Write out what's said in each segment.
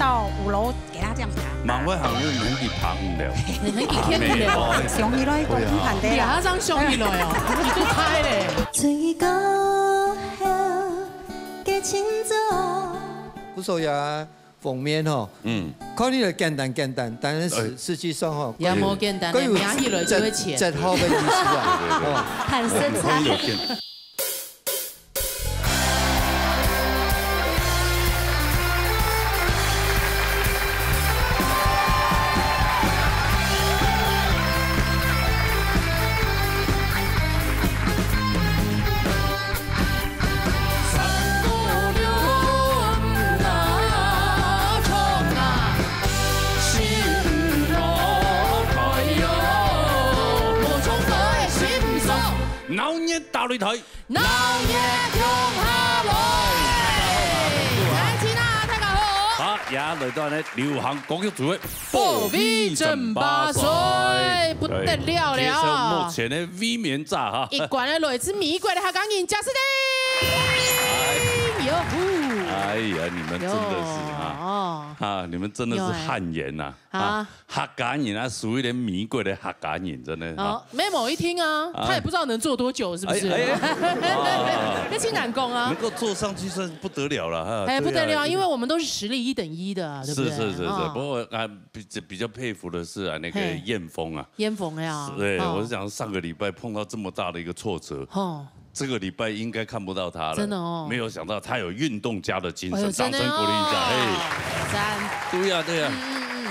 到5楼给他这样爬。忙我行你很去爬唔了，很去天了，上去了，公园盘地啊，张上去了哦，你都开嘞。最高嘅清早，古手牙封面吼，看起来简单，但是实际上吼，也冇简单，名起来就会钱。在后面意思啊，看身材。闹热大擂台，闹热中下來，來錢啊，大家好。好，也來到呢流行歌曲組嘅波 V 正八歲，不得了接受了。目前的 V 面炸哈，一貫的來自美國的客家人賈斯汀，喲呼！哎呀，你們真的是啊，哈，你們真的是汗顏呐，啊，客家人啊，屬於連美國的客家人，真的。哦，Memo 一聽啊，他也不知道能做多久，是不是？跟青南宮啊，能夠坐上去算不得了了哈。哎，不得了，因為我們都是實力1等1的，對不對？是。不過啊，比較佩服的是啊，那個燕峰啊。燕峰呀。對，我是講上個禮拜碰到這麼大的一個挫折。這個禮拜應該看不到他了，真的哦，沒有想到他有運動家的精神，掌聲鼓勵一下，哎，對呀，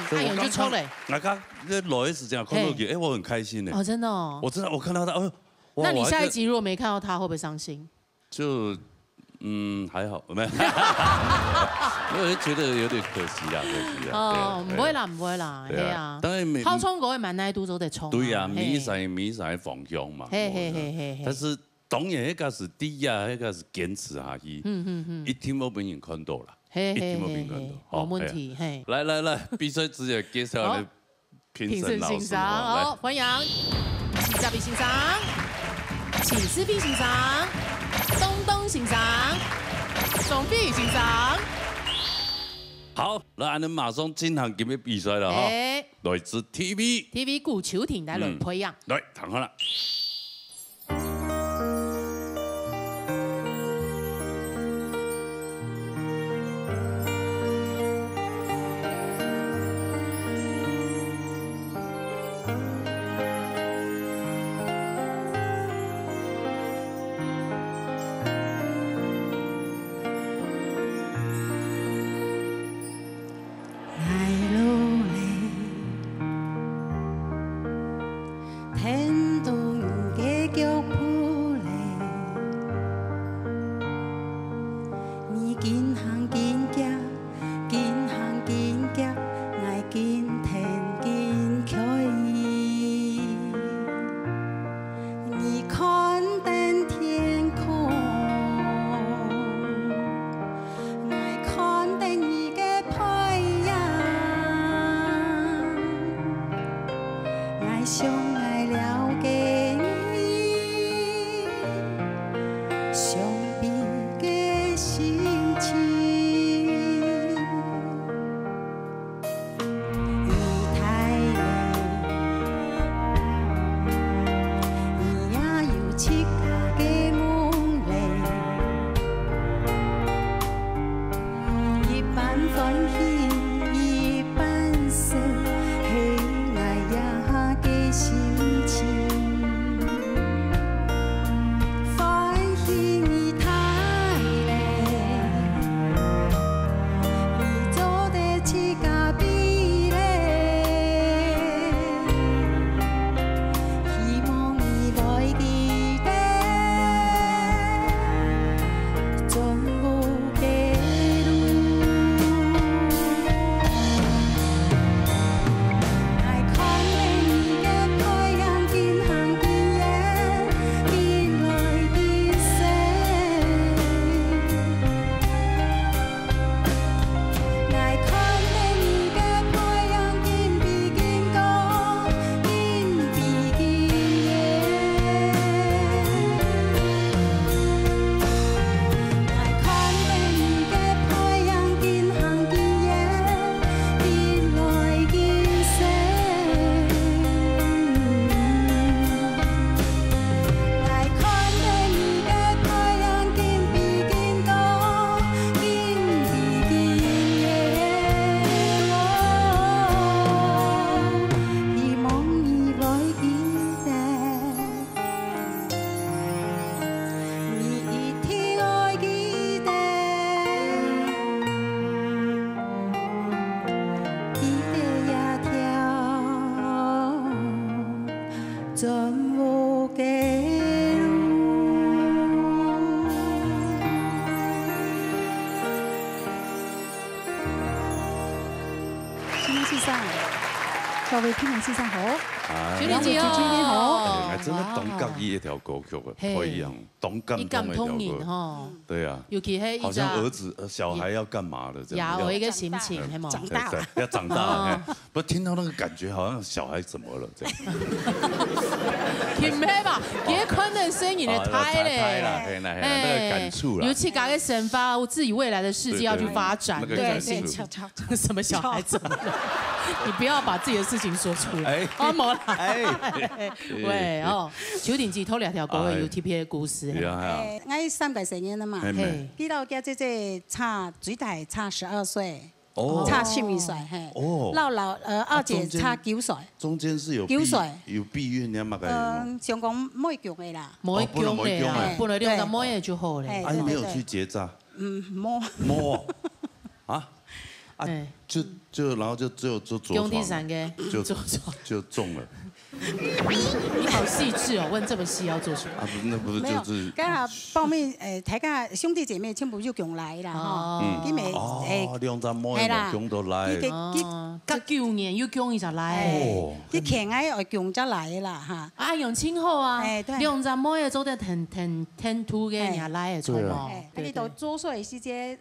他有就衝嘞，我剛那老 S 這樣看到你，哎，我很開心呢，哦，真的哦，我看到他，那你下一集如果沒看到他，會不會傷心？就還好，沒有，我就覺得有點可惜啦，哦，唔會啦，係啊，當然拋窗嗰個蠻耐都得衝，對呀，米賽方向嘛，但是。當然，那個是第一啊，那個是堅持下去。一天冇俾人看到啦，一天冇俾人看到。冇問題，嘿。來，比賽直接介紹你評審老師。好，歡迎齊嘉賓欣賞，齊思斌欣賞，東欣賞，總碧欣賞。好，那我們馬上進行今日比賽了哈。來自 TV 古球艇來輪培養。來，躺好了。相比嘅心情。上，各位听众先生好，小年姐主持人好，哎，真的东港一条歌曲啊，不一样，东港感的一条通年歌，吼，对啊，尤其係好像兒子小孩要幹嘛了這樣，有一個心情係冇？長大了，要長大了，不聽到那個感覺，好像小孩怎麼了這樣。唔係吧？結婚的聲音嘅胎咧，那個感觸啦，尤其搞個神發自己未來的世界要去發展，對對，什麼小孩怎麼了？你不要把自己的事情說出來。啊冇啦，喂哦，小年紀偷2條歌嘅 YouTube 嘅故事。係啊，我3屆成年啦嘛，知道嘅姐差最大差12歲，差12歲，係。二姐差9歲。中間是有9歲，有避孕嘅嘛？上講冇強嘅啦，冇強嘅啊，本來2個冇嘢就好咧。啊，你沒有去結紮？冇啊？就然後就着床，用第3個就中了。你好細緻哦，問這麼細要做什麼？啊，那不是就是剛好報名大家兄弟姐妹全部就強來啦，吼，因為2陣摸又強到來，隔9年又強伊就來，佢強喺外強則來啦，嚇。啊，用親好啊，2陣摸嘢做得挺土嘅，人來嘅錯嘛。你到做歲時間，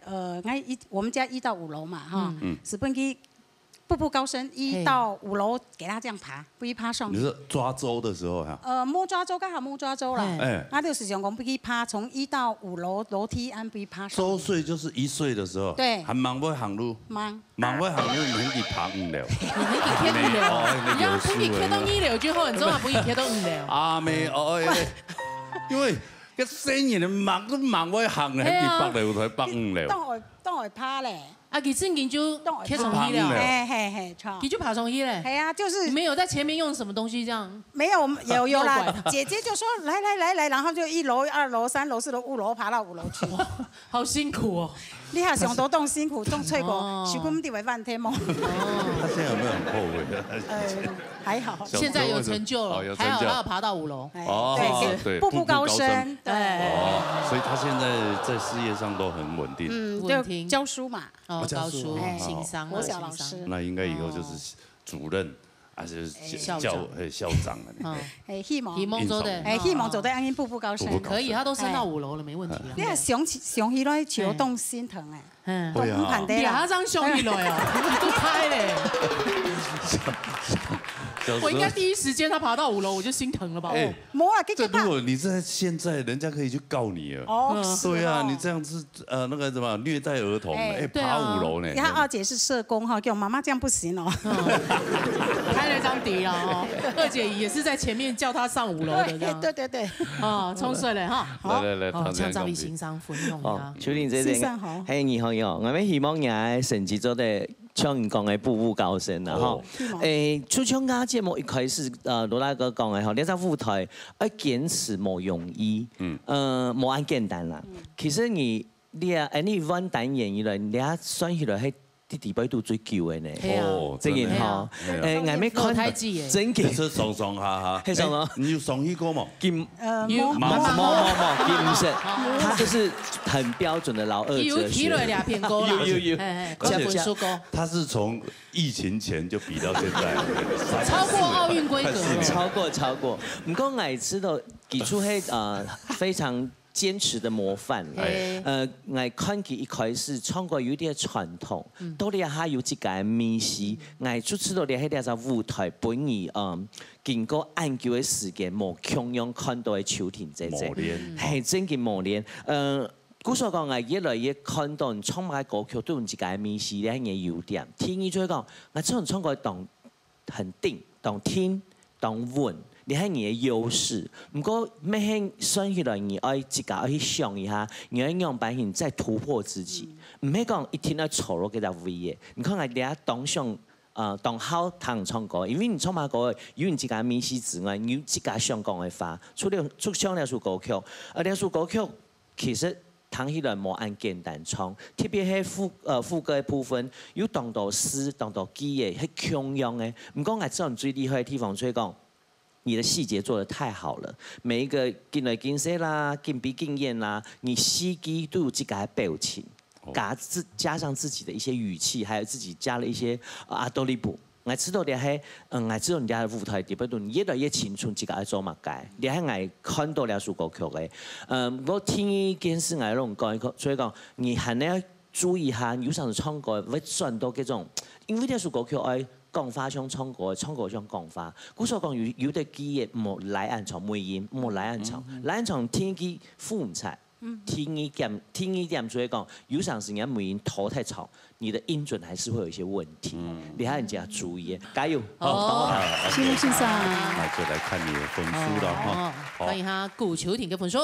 我們家1到5樓嘛，哈，是本去步步高升，1到5樓給他這樣爬，不去爬上。你是抓周的時候哈？冇抓周，剛好冇抓周啦。那就是想講不去爬，從1到5樓樓梯按不去爬上。周歲就是1歲的時候，對，還忙不行路，忙不行路，你去爬5樓。你要不去貼到2樓就好，你總係不去貼到5樓。啊沒因為個生意忙都忙不行咧，喺8樓才爬5樓。當我爬咧。啊，佢真嘅就貼上1樓，錯，佢就爬上1咧。係啊，就是你沒有在前面用什麼東西這樣？沒有啦，姐姐就說來，然後就1樓、2樓、3樓、4樓、5樓爬到5樓去。好辛苦哦！你還想多動辛苦，動脆過，許根地為飯天嗎？他現在有沒有很後悔？還好，現在有成就了，還好他有爬到5樓。對，步步高升，對。所以他現在在事業上都很穩定。就教書嘛。教書、情商、國小老師。那應該以後就是主任，還是校長啊？希望做的，希望做得安步步高升。可以，他都升到5樓了，沒問題啦。你係想起來就動心疼誒，動唔盤地啦。他張胸起來哦，都開嘞。我應該第一時間他爬到5樓，我就心疼了吧？冇啊，這如果你在現在，人家可以去告你啊。對啊，你這樣子那個什麼虐待兒童，爬5樓呢？你看二姐是社工哈，叫我媽媽這樣不行哦。開了張碟了哦，二姐也是在前面叫他上5樓的這樣。對。哦，沖水嘞哈。來，將趙麗欣賞分享啊。小年姐姐，係你好，我們希望你嘅成績做得像你講嘅步步高升啦，哈。出唱歌節目一開始，羅大哥講嘅，吼，你喺舞台要堅持冇容易，冇咁簡單啦。其實你玩單演員嚟，你啊算起來係第幾度最久嘅呢？真嘅嗬。我咪看真嘅。是上下，係上啊。你有上去過冇？冇，不是，他就是很標準的老二哲學。有提了2篇歌啦。有。他是從疫情前就比到現在，超過奧運規格。超過。唔過我知道，佢出係非常堅持的模範。我看佢一開始唱歌有啲傳統，到底還有一個迷思。我就知道你喺呢個舞台本意經過研究嘅時間，冇強樣看到嘅秋天姐姐，係真嘅磨練。古所講，我越來越看到唱埋歌曲都有一個迷思咧嘅優點。聽你再講，我唱歌當很定，當聽，當穩。你係你嘅優勢，不過咩係算起來，你愛自己要去想一下，你要用版型再突破自己，唔係講一天要錯落嘅就會嘅。你看我哋啊當上當好彈唱歌，因為你唱埋歌，有你自己迷思之外，你有自己想講嘅話，出唱呢首歌曲，呢首歌曲其實彈起來冇咁簡單唱，特別係副歌嘅部分，有當到詩、當到記嘅，係強樣嘅。唔過我知道你最厲害嘅地方，所以講。你的細節做得太好了，每一個進來競賽啦、競比經驗啦，你司機都有自己嘅表情，加上自己的一些語氣，還有自己加了一些阿多利布，我知道你喺，我知道你喺舞台底不斷越來越青春，自己愛做乜嘅，你喺我看到了首歌曲嘅。我聽一件事我攏講，所以講你係你要注意下，有時候唱歌會轉到嗰種，因為呢首歌曲愛講法像唱歌，唱歌像講法。古所講有啲記憶冇來暗唱，每音冇來暗唱，來暗唱聽佢負唔齊。聽一點，所以講有陣時人每音頭太長，你的音準還是會有一些問題，你還要注意，加油！好，謝謝先生。那就來看你的分數了哈。歡迎下古球婷嘅分數。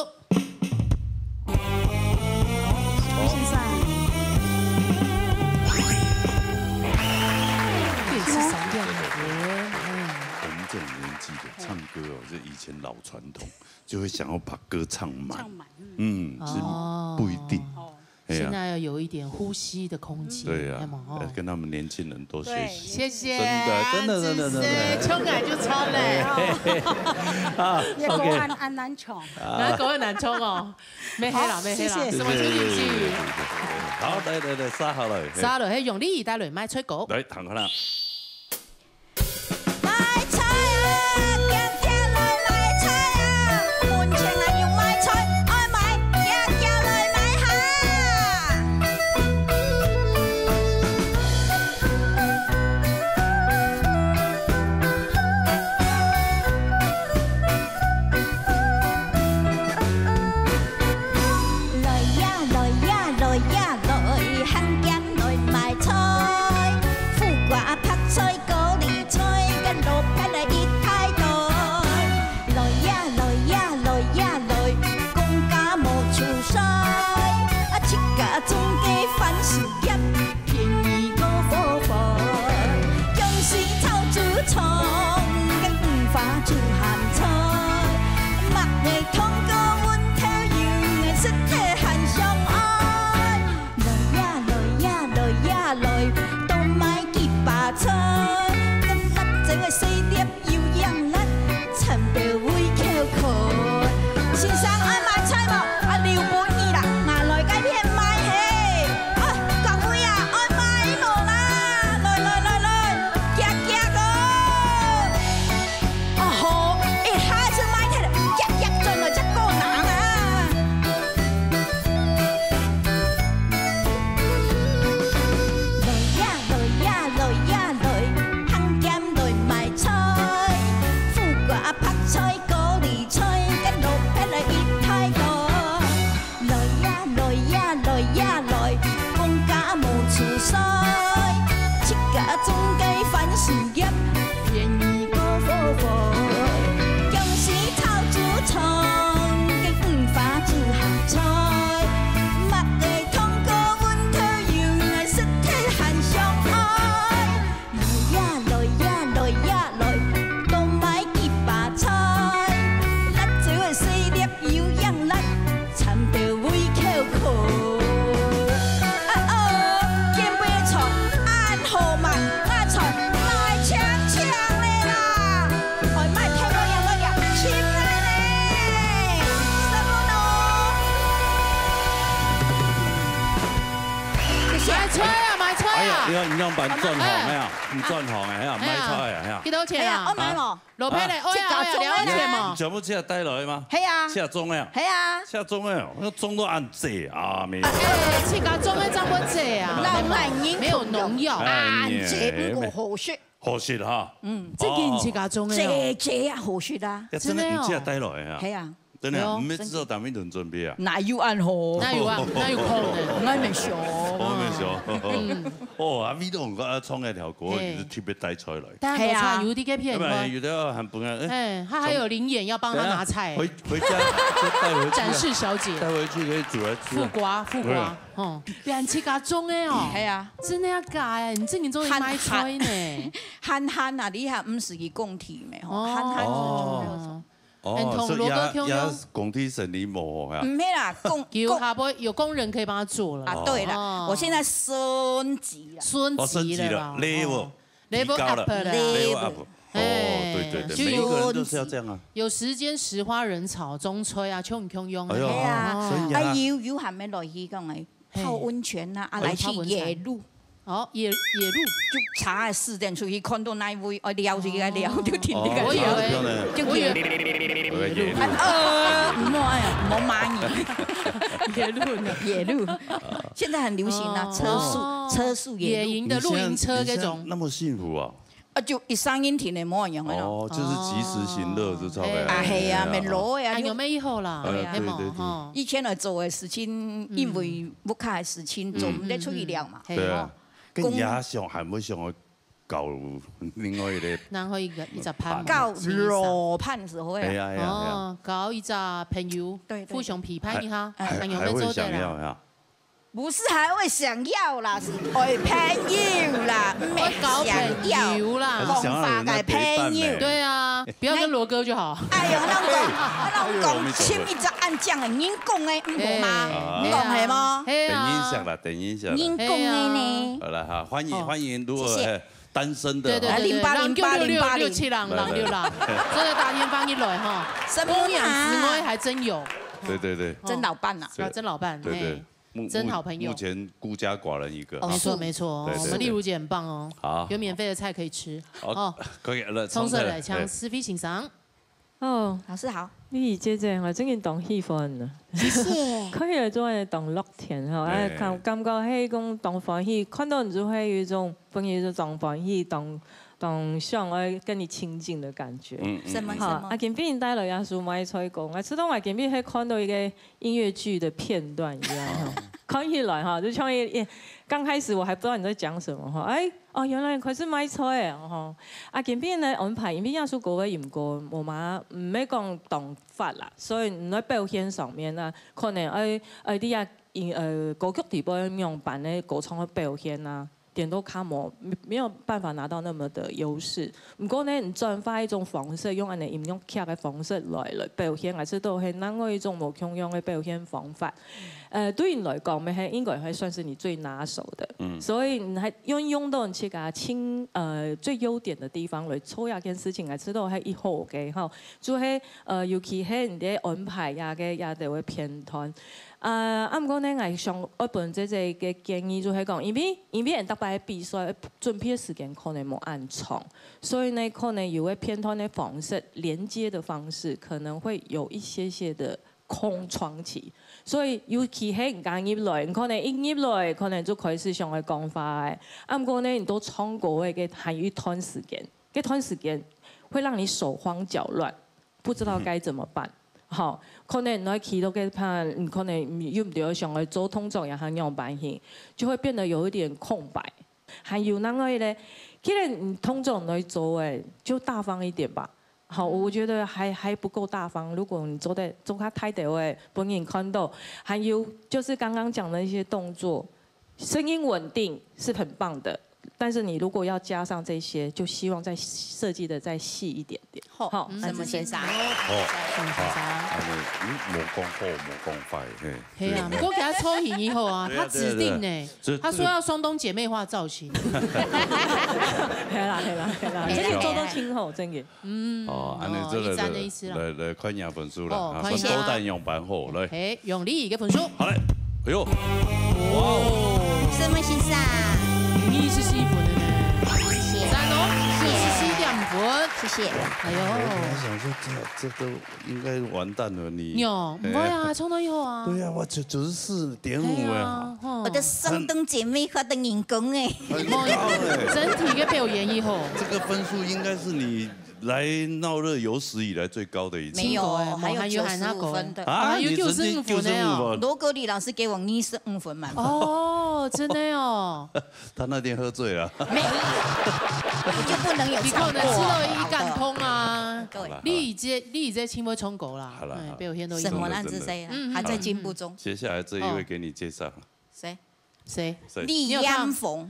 先生。電視上嘅我們這種年紀的唱歌哦，就以前老傳統，就會想要把歌唱滿。是不一定。現在要有一點呼吸的空間。對啊，跟他們年輕人多學習。謝謝。真的。唱來就唱嘞。也講很難唱。難講很難唱哦。沒黑啦，沒黑啦。什麼情景？好，來，沙下來。沙來，係用呢帶來買吹歌。來，彈下啦。你用版轉行咩啊？唔轉行啊？買菜啊？幾多錢啊？我買喎。老闆嚟，即係2錢嘛？全部車帶來嗎？係啊。車中嘅。係啊。車中嘅，那中都按謝啊咩？車架中嘅怎麼謝啊？沒有農藥。按謝唔過好雪。好雪嚇。即係車架中嘅。謝啊，好雪啊。真係唔車帶來啊？係啊。真係唔係知道打咩輪準備啊？哪有按好？哪有空嘅？我未熟。哦，阿 V 都唔覺得創一條歌，就是特別帶菜來。但係菜有啲嘅片，因為有啲很本啊。他還有臨演要幫他拿菜。回家帶回去。展示小姐。帶回去可以煮來吃。副瓜，哦，變切架鐘嘅哦。係啊。真係假嘅？你真係中意買菜呢？慳啊！你係唔是佢講題咩？哦。哦，所以也工地生意冇啊？唔係啦，有工人可以幫他做了。啊，對了，我現在升級了，升級了 ，level up 了 ，level up。哦，對，每一個人都是要這樣啊。有時間時花人草中吹啊，衝用啊。係啊，有係咪來去講誒泡溫泉啊？啊，來去野路。哦，野鹿就查下4点出去，看到那位我撩出去撩，就停那个。我以为唔好哎呀，唔好骂你。野鹿，现在很流行啊，车速野营的露营车这种。那么幸福啊！就一上音停的模样哦，就是及时行乐，就差不多。啊系啊，咪攞呀。有咩以後啦？對。以前嚟做嘅事情，因為屋企嘅事情做唔得出去了嘛。對啊。跟野上係咪上去搞另外一個？然後一隻攀。搞羅攀的時候係啊。哦，搞一隻朋友，互相批判一下，還會想要呀？不是還會想要啦，是愛朋友啦，沒想要啦，講法嘅朋友。對啊，不要跟羅哥就好。哎呦，那講簽一隻暗將嘅，您講嘅唔好嗎？你講係嗎？等一下，您講嘅呢？好了哈，歡迎，如果單身的，對，08080676郎，這個大天方一來哈，公養慈愛還真有。對，真老伴啊，真老伴，對。真好朋友，目前孤家寡人一個。沒錯，我們麗如姐很棒哦。好，有免費的菜可以吃。哦，可以了。蔥色奶槍，思菲欣賞。哦，老師好。你姐姐我真係當戲份啊。謝謝。可以做嚟當樂天吼，感覺係講當歡喜，看到你就會有一種朋友就當歡喜，當想要跟你親近的感覺。什麼？啊，今邊你帶來耶穌買菜講，我知道我今邊係看到一個音樂劇的片段一樣哈，看起來哈，就像剛開始我還不知道你在講什麼哈，原來佢是買菜哈，啊，今邊呢安排，因為耶穌嗰位唔過，我媽唔係講動法啦，所以唔喺表現上面啊，可能啲歌曲地方用版的歌唱嘅表現啊。點都卡冇，沒有辦法拿到那麼的優勢。不過呢，你轉化一種方式，用人哋應用劇嘅方式來表現，還是都係另外一種無共樣嘅表現方法。對你來講，咪係應該係算是你最拿手的。所以你係用到你自己最優點的地方來做一件事情，係知道係以後嘅嚇，就係尤其係你啲安排也就會片段。唔過呢，我上一本這嘅建議就係講，因為人特別比賽準備嘅時間可能冇按長，所以呢可能有個片段的方式、連接的方式可能會有一些的空窗期，所以尤其係唔敢入來，可能一入來可能就開始上去講話嘅。唔過呢，你都唱過嘅還有一段時間，這段時間會讓你手慌腳亂，不知道該怎麼辦。好，可能你企到嘅判，可能要唔要上去做動作，然後樣扮戲，就會變得有一點空白。還有那個咧，其實你動作你做誒，就大方一點吧。好，我覺得還不夠大方。如果你做得太到誒，本人看到。還有就是剛剛講的一些動作，聲音穩定是很棒的。但是你如果要加上這些，就希望再設計得再細一點點。好，什麼先生？冇講好，冇講壞，係啊，不過給他抽影以後啊，他指定呢，他說要雙東姐妹花造型。係啦，真係做到挺好，真嘅。哦，安尼這個來看下分數啦，分多單用版好來。誒，用你一個分數。好嘞，哎呦，哇哦，什麼先生？24分的呢，謝謝。讚哦，47.5分，謝謝。哎呦，我想說這都應該完蛋了你。有，唔會啊，衝到以後啊。對啊，我94.5啊。我的雙東姐妹花的人工哎。整體嘅表演以後，這個分數應該是你來鬧熱有史以來最高的一次。沒有，還有95分的。啊，有95分的哦。羅格里老師給我25分滿分。哦，真的哦。他那天喝醉了。沒有，你就不能有。你可能吃到一感通啊。你已經輕微衝狗啦。好了，表現都。什麼爛之類啊？還在進步中。接下來這一位給你介紹。誰？李嫣鳳。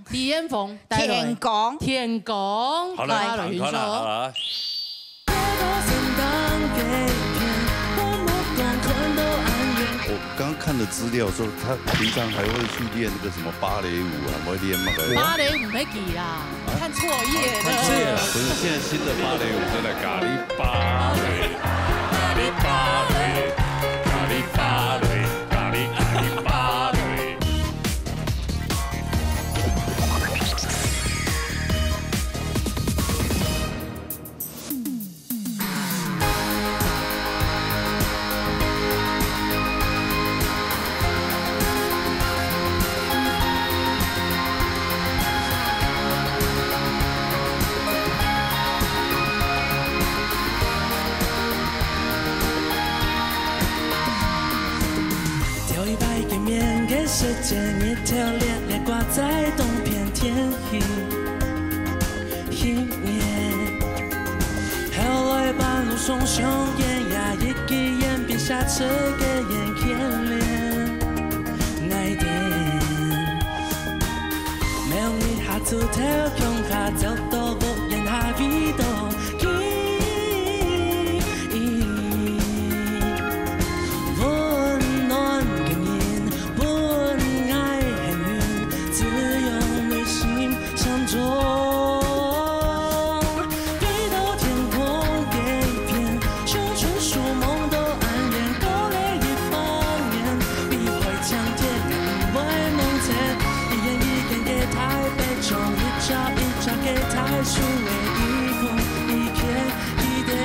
田港。好了。我剛剛看的資料說，他平常還會去練那個什麼芭蕾舞啊，會練那個。芭蕾舞沒記啦，看錯頁了。不是，現在新的芭蕾舞真的咖喱芭蕾，咖喱芭蕾，咖喱芭蕾，咖喱芭蕾。见一条恋恋挂在东片天一面，后来半路送上烟呀，一个烟边下车给眼牵连。那一天，没有你下走条向下走到无言下遇到。 树为一空一片一点，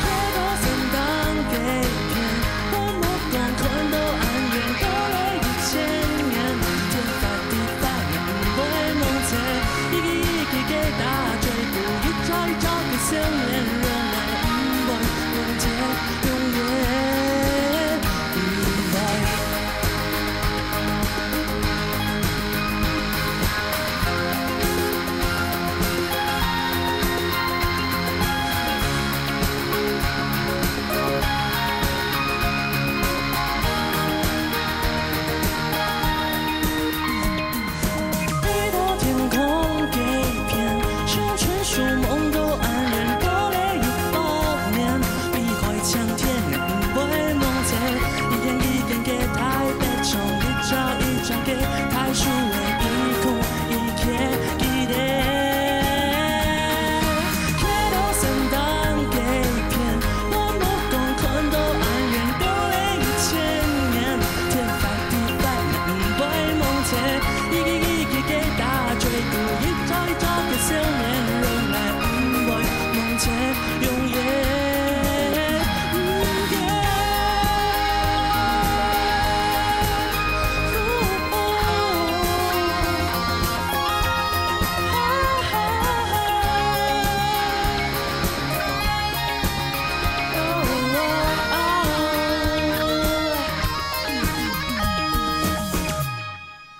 夜到三当给片，我目光看到安远，过了1000年，天发地发人不会梦见，一个一个给大追捕，一招一招给想念，仍然不会梦见永远以外。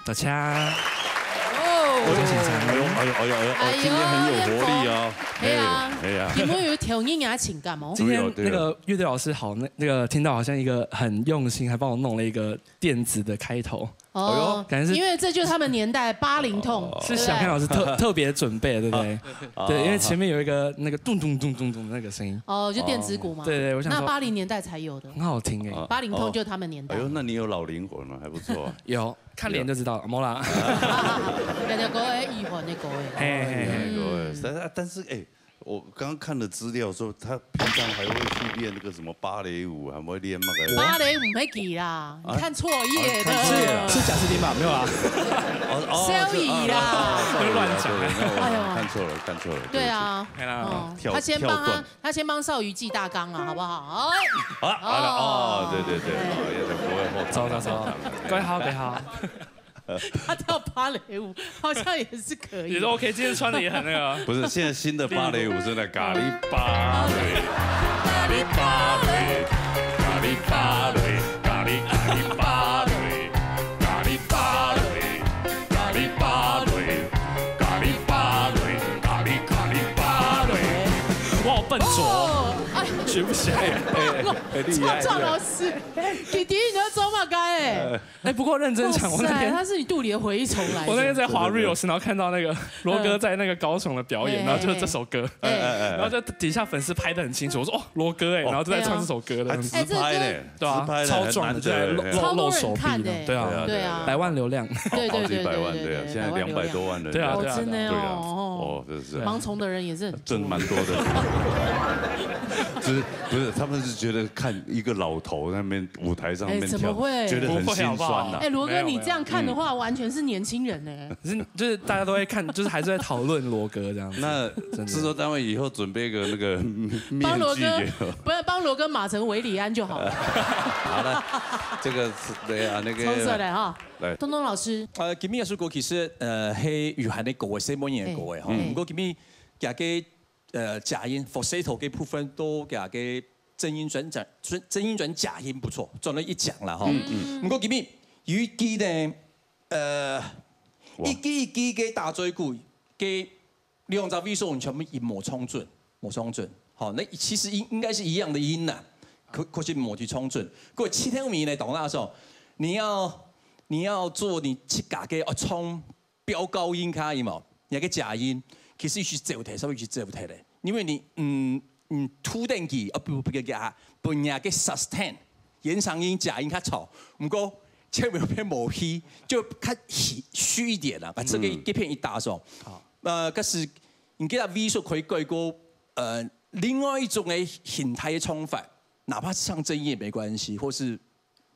到家。今天很有活力啊！哎呀，你们有调音乐情感吗？今天那个乐队老师好，那个听到好像一个很用心，还帮我弄了一个电子的开头。哦，感觉是因为这就是他们年代80痛，是小看老师特别准备的，对不对？对，因为前面有一个那个咚咚咚咚咚的那个声音。哦，就电子鼓嘛。对对，我想那80年代才有的，很好听哎。80痛就是他们年代。哎呦，那你有老灵魂了，还不错。有，看脸就知道，没啦。人家歌的语言的歌的。但是哎。我刚刚看了资料说，他平常还会去练那个什么芭蕾舞，还会练那个。芭蕾舞没给啦，你看错页的。是贾斯汀吧？没有啦。萧仪啦。乱讲。哎呦，看错了。对啊。他先帮邵瑜记大纲啊，好不好？对，不会后。走，乖好。他跳芭蕾舞好像也是可以，也是 OK。今天穿的也很那个。不是，现在新的芭蕾舞是那咖喱芭蕾，咖喱芭蕾，咖喱芭蕾，咖喱芭蕾，咖喱芭蕾，咖喱芭蕾，咖喱芭蕾，咖喱芭蕾。我好笨拙，学不起来。赵老师，弟弟你要走马该哎，不过认真讲，我那天他是你肚里的回忆重来。我那天在滑 Reels， 然后看到那个罗哥在那个高雄的表演，然后就是这首歌，然后就底下粉丝拍得很清楚，我说哦罗哥哎，然后就在唱这首歌的，直拍呢，对啊，超壮的，对，露手臂的，对啊，100万流量，对，好几百万，对啊，现在200多万人，对啊，真的哦，这是盲从的人也是真蛮多的。就是不是他们是觉得看一个老头在那边舞台上面跳，觉得很心酸呐。哎，罗哥，你这样看的话，完全是年轻人呢。就是大家都会看，就是还是在讨论罗哥这样。那制作单位以后准备一个那个面具给我，不要帮罗哥码成韦礼安就好了。好了，这个是对啊，那个。抽出来哈。来，东东老师。今日嘅首歌其實係粵語嘅歌嘅，西方人嘅歌嘅嚇。不過今日嘅假音 falsetto 嘅部分都假嘅真音转假音不错，转了1奖了哈。不过今日有一支呢，一支嘅大嘴鼓嘅200位数全部一模冲准，好，那其实应该是一样的音呐，可是模去冲准。各位7天5米来懂那时候，你要做你7架嘅冲飙高音卡音嘛，有个假音，其实是做题，稍微是做题的，因为你突电机不人家嘅 sustain 延长音假音较吵，不过前面偏模虚，就较虚一点啦，把这个一片一打上。可是你给他 V 数可以改过另外一种的形态的冲法，哪怕是唱真音也没关系，或是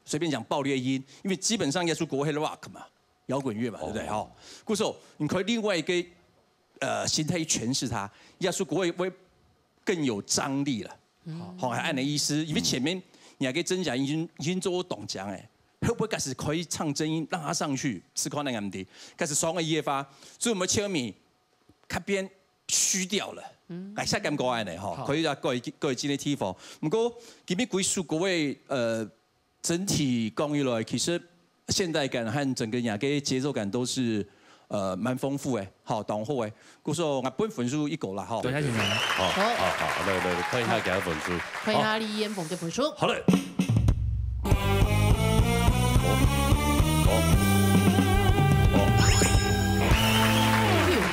随便讲爆裂音，因为基本上要出国会 rock 嘛，摇滚乐嘛，对不对？哈，故时候你可以另外一个形态诠释它，要出国会更有张力了。好，还按的意思，因为前面你还可以真假音已经做懂讲哎，会不会开始可以唱真音，让它上去，吃靠那个 MD， 开始双个夜发，所以我们前面卡边虚掉了。哎，下咁講呢，哈，可以啊，各位今天提防。不過今日幾數各位整體講起來，其實現代感和整個亞嘅節奏感都是蠻豐富嘅，好，當好嘅。故說我本分數1個啦，哈。對，先生。好，來，看一下給他分數。看一下李彥峰的分數。好嘞。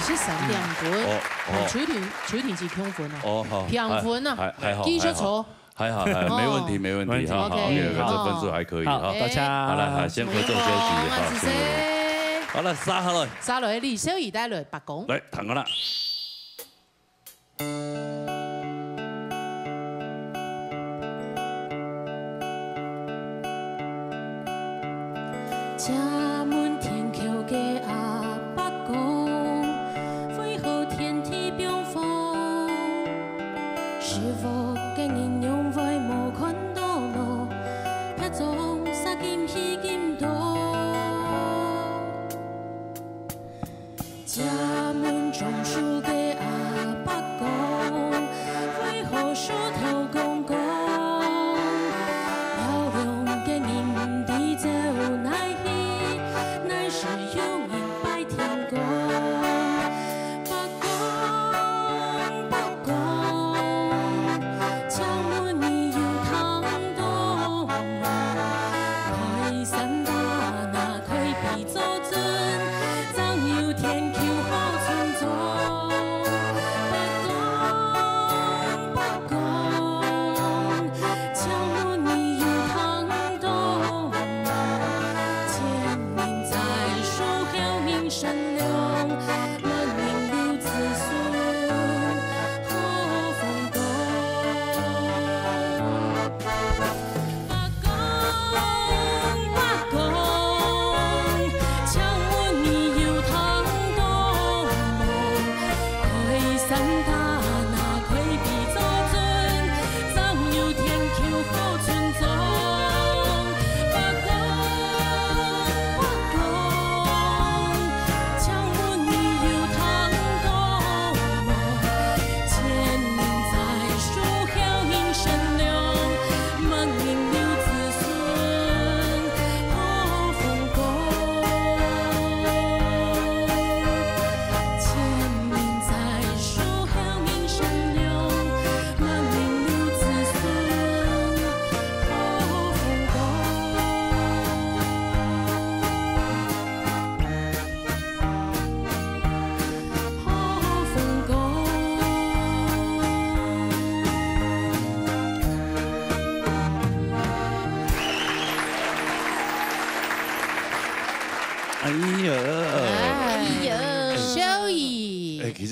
是3點分，吹停是平分啊，平分啊，還好，繼續抽，還好，沒問題，好，OK，這分數還可以，好，大家，好了，先合作休息，好了，沙來，李小儀帶來白講，來，彈個啦。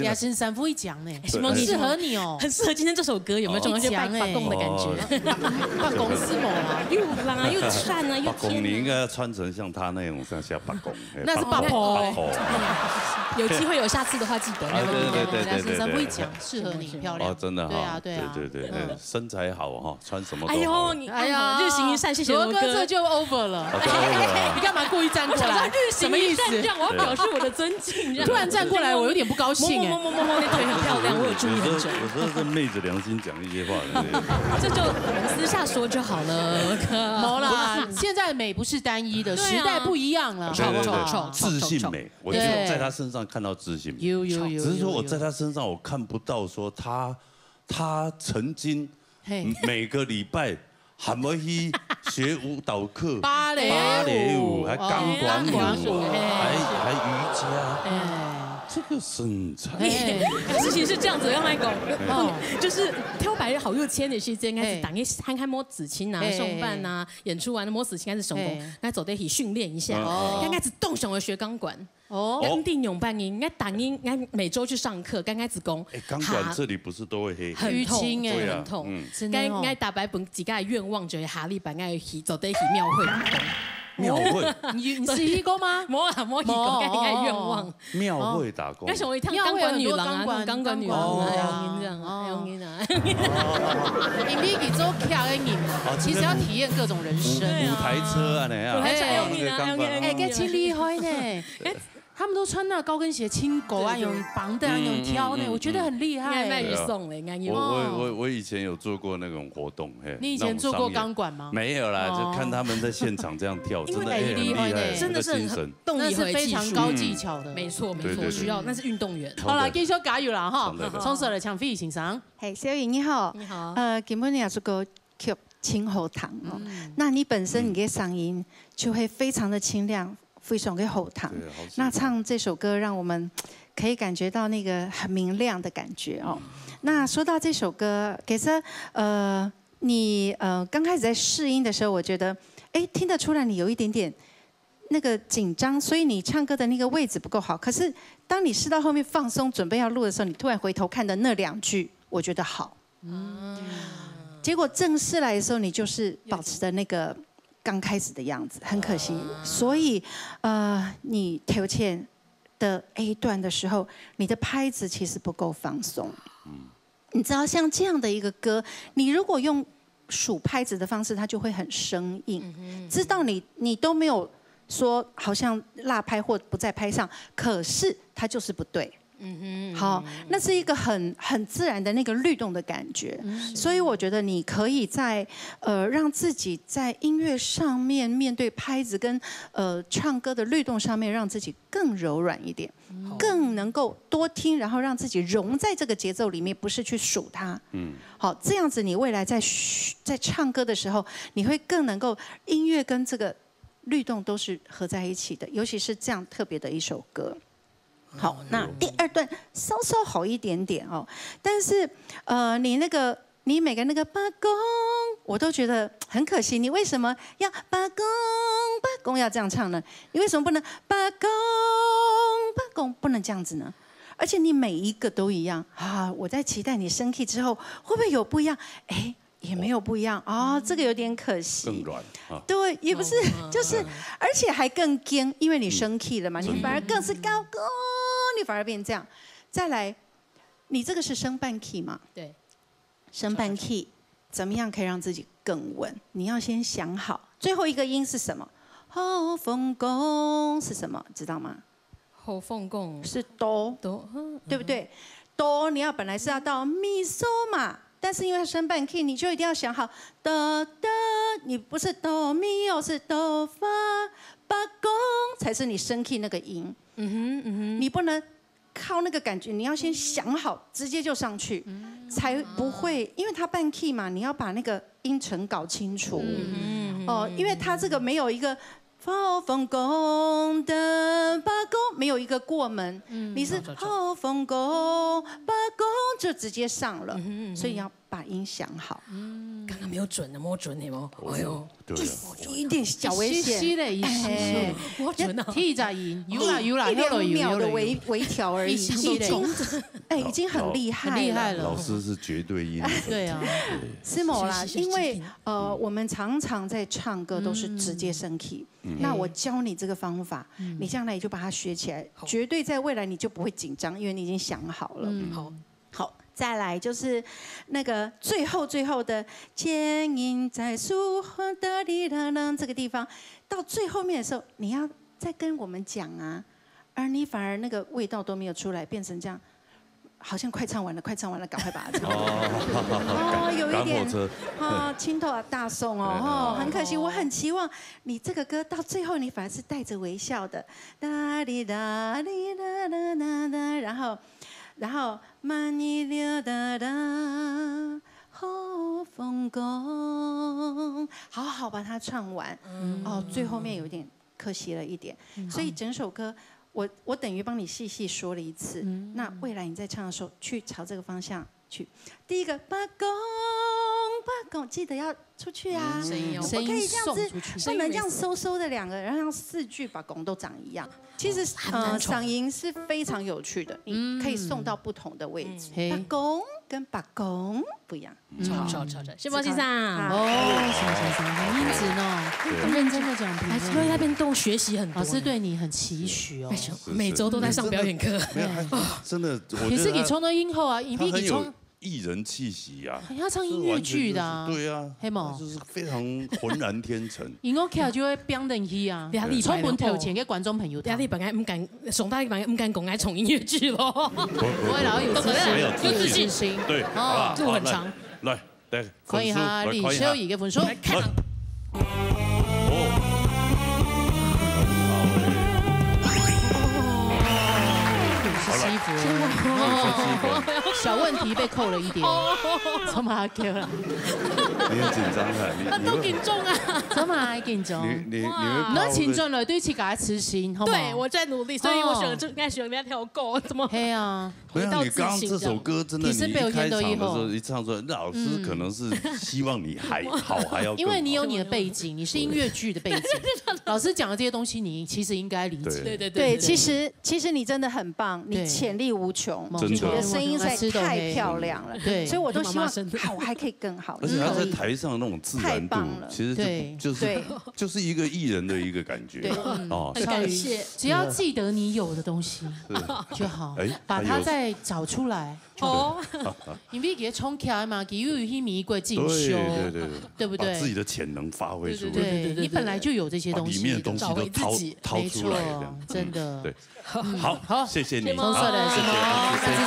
亚新3副1奖呢，很适合你哦，很适合今天这首歌，有没有这种白宫的感觉？白宫是某啊，又浪啊，又串啊，又白宫你应该要穿成像他那种像白宫，那是八婆。有机会有下次的话记得。对，亚新3副1奖适合你，漂亮。哦，真的哈。对，身材好哈，穿什么都好。哎呦，你日行一善，谢谢罗哥，这就 over 了。你干嘛故意站过来？什么意思？这样我要表示我的尊敬。突然站过来，我有点不高兴。庆哎，那腿很漂亮，我有注意很久。有时候是昧着良心讲一些话，这就我们私下说就好了。没啦，现在美不是单一的，时代不一样了。自信美，我就在他身上看到自信美。有，只是说我在他身上我看不到说他曾经每个礼拜。还没去学舞蹈课，芭蕾舞，还钢管舞，还瑜伽，这个身材。事情是这样子，让那个就是挑白日好又签的时间，开始打一看摸子琴啊、送伴啊，演出完了摸子琴开始手工，该走得一起训练一下，刚开始动手的学钢管。刚定永半年，应该打音，应该每周去上课，刚开始攻。钢管这里不是都会黑？很痛哎，很痛。应该打白本几个愿望就哈利版爱去走得去庙会。庙会？你是义工吗？没义工，应该愿望。庙会打工。那想我一趟钢管女郎啊，钢管女郎啊，这样啊，你咪去做跳的人，其实要体验各种人生。舞台车啊，那样。哎，这真厉害呢！他们都穿那高跟鞋，轻狗啊，有绑的啊，有挑呢，我觉得很厉害。卖鱼送嘞，我以前有做过那种活动，你以前做过钢管吗？没有啦，就看他们在现场这样跳，真的很厉害，真的是很动力和非常高技巧的。没错，需要那是运动员。好了，继续加油啦哈！从此来抢飞先生。嘿，小颖你好，你好。今天也是个 Q 清喉糖哦，那你本身你的嗓音就会非常的清亮。非常的喉糖，那唱这首歌让我们可以感觉到那个很明亮的感觉哦。那说到这首歌，其实你刚开始在试音的时候，我觉得听得出来你有一点点那个紧张，所以你唱歌的那个位置不够好。可是当你试到后面放松准备要录的时候，你突然回头看的那2句，我觉得好。结果正式来的时候，你就是保持的那个。刚开始的样子很可惜，所以你调前的 A 段的时候，你的拍子其实不够放松。你知道像这样的一个歌，你如果用数拍子的方式，它就会很生硬。知道你都没有说好像落拍或不在拍上，可是它就是不对。好，那是一个很自然的那个律动的感觉，所以我觉得你可以在让自己在音乐上面面对拍子跟唱歌的律动上面，让自己更柔软一点，更能够多听，然后让自己融在这个节奏里面，不是去数它。好，这样子你未来在唱歌的时候，你会更能够音乐跟这个律动都是合在一起的，尤其是这样特别的一首歌。好，那第2段稍稍好一点点哦，但是你每个那个八公，我都觉得很可惜。你为什么要八公要这样唱呢？你为什么不能八公不能这样子呢？而且你每一个都一样啊！我在期待你升 key 之后会不会有不一样？也没有不一样啊，这个有点可惜。更软啊？对，也不是，就是而且还更尖，因为你升 key 了嘛，你反而更是高歌，你反而变这样。再来，你这个是升半 key 嘛？对，升半 key 怎么样可以让自己更稳？你要先想好，最后一个音是什么？后凤弓是什么？知道吗？后凤弓是哆，对不对？哆你要本来是要到咪嗦嘛。但是因为它升半 key， 你就一定要想好，哆哆，你不是哆咪哦，是哆发，八公才是你升 key 那个音。你不能靠那个感觉，你要先想好，直接就上去，才不会，因为它半 key 嘛，你要把那个音程搞清楚。因为它这个没有一个。后凤弓的八公没有一个过门，你是后凤弓八公就直接上了，所以要把音想好。刚刚没有准的，摸准的哦。哎呦，一点小危险。摸准啊！提着音，有啦，1-2秒的微调而已，已经很厉害了。老师是绝对音。对啊，是某啦，因为我们常常在唱歌都是直接升 key。那我教你这个方法，你将来也就把它学起来，绝对在未来你就不会紧张，因为你已经想好了。好，再来就是那个最后的剑影在树后的里啦这个地方，到最后面的时候，你要再跟我们讲啊，而你反而那个味道都没有出来，变成这样。好像快唱完了，赶快把它唱完。哦，有一点青头大宋哦，很可惜，我很期望你这个歌到最后你反而是带着微笑的，哒哩哒哩哒哒哒哒，然后慢一溜哒哒，后风宫，好好把它唱完。哦，最后面有点可惜了一点，所以整首歌。我等于帮你细细说了一次，那未来你在唱的时候，去朝这个方向去。第一个八公，记得要出去啊，声音不可以这样子，不能这样收的两个，然后让4句八公都长一样。其实嗓音是非常有趣的，你可以送到不同的位置。八公跟八公不一样。超，谢波先生。很英子呢，很认真的讲评论。在那边都学习很多，老师对你很期许哦，每周都在上表演课。真的，也是给冲到音后啊，影片给冲。艺人气息啊，要唱音乐剧的啊，对啊，黑毛就是非常浑然天成。音乐剧就会变等去啊，充分投钱给观众朋友。压力本来不敢，上大力本来不敢讲爱冲音乐剧咯。不会，然后有自信心，对，路很长。来，可以哈，李秀仪嘅分数。西服，小问题被扣了1点，怎么还扣了？你很紧张啊，你都紧张啊，怎么还紧张？你那青春了对起给他痴心，好吗？对，我在努力，所以我选应该选那条狗，怎么？嘿啊，回到你刚刚这首歌真的，你一开场的时候一唱出来，老师可能是希望你还要，因为你有你的背景，你是音乐剧的背景，老师讲的这些东西，你其实应该理解。对，其实你真的很棒，你潜力无穷，你的声音实在太漂亮了，对，所以我都希望我还可以更好。而且他在台上的那种自然度，其实就是一个艺人的一个感觉。哦，感谢，只要记得你有的东西就好，把它再找出来。哦，因为给冲起来嘛，给有一迷鬼进修，对不对？把自己的潜能发挥出来。对，你本来就有这些东西，里面的东西都掏出来，真的。对，好，谢谢你，棕色的，谢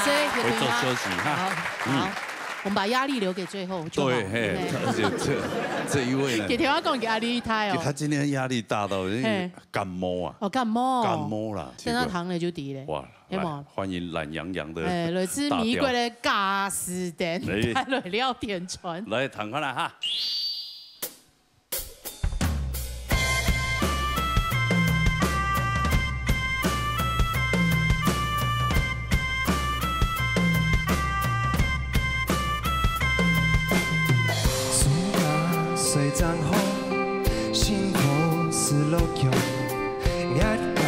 谢，回座休息哈。好，我们把压力留给最后就好。对，而且这一位呢，给田花讲压力太哦，他今天压力大到感冒啊，感冒啦，身上糖了就低了。哇，欢迎懒洋洋的，来自米国的嘎斯丹，来了点传，来躺下来哈。水涨风，幸福是路强，日甲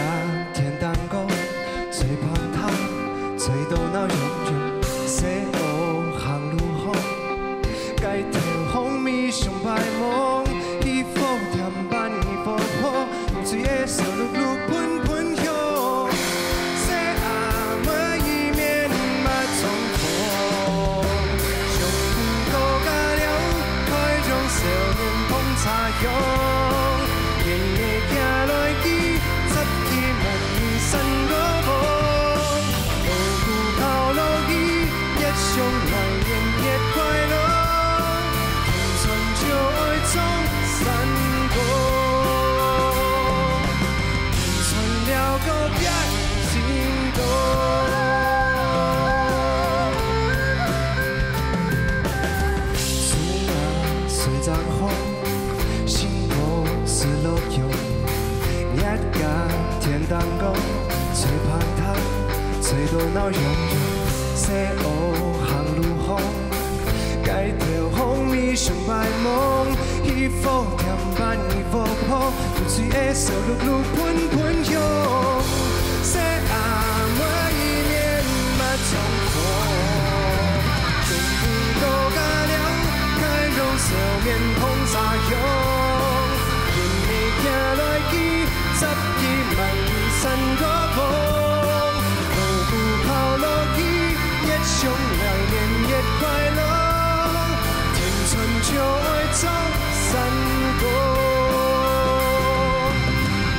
天当高，吹芳香，吹到闹融融，西湖行路好，街头风味上摆忙，衣服添板衣服破，水的小绿绿喷喷香，西阿妹伊面嘛从风，上高甲了，开种少年。茶香，夜夜行来去，十几万身个风，路途靠路去，越上来年越快乐，青春就爱闯山沟，青春了个别心多。水涨风。天当高，吹芳香，吹到闹融融，西湖行路好，街头风味上摆忙，衣服添板衣服破，水的小绿绿喷喷香，西阿妹伊面嘛从风，春天到甲了，开容小面红茶香，夜夜行来去。十几万山个风，路途靠路去，越上来年越快乐，青春就爱闯山沟，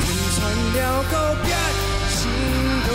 青春了告别心头。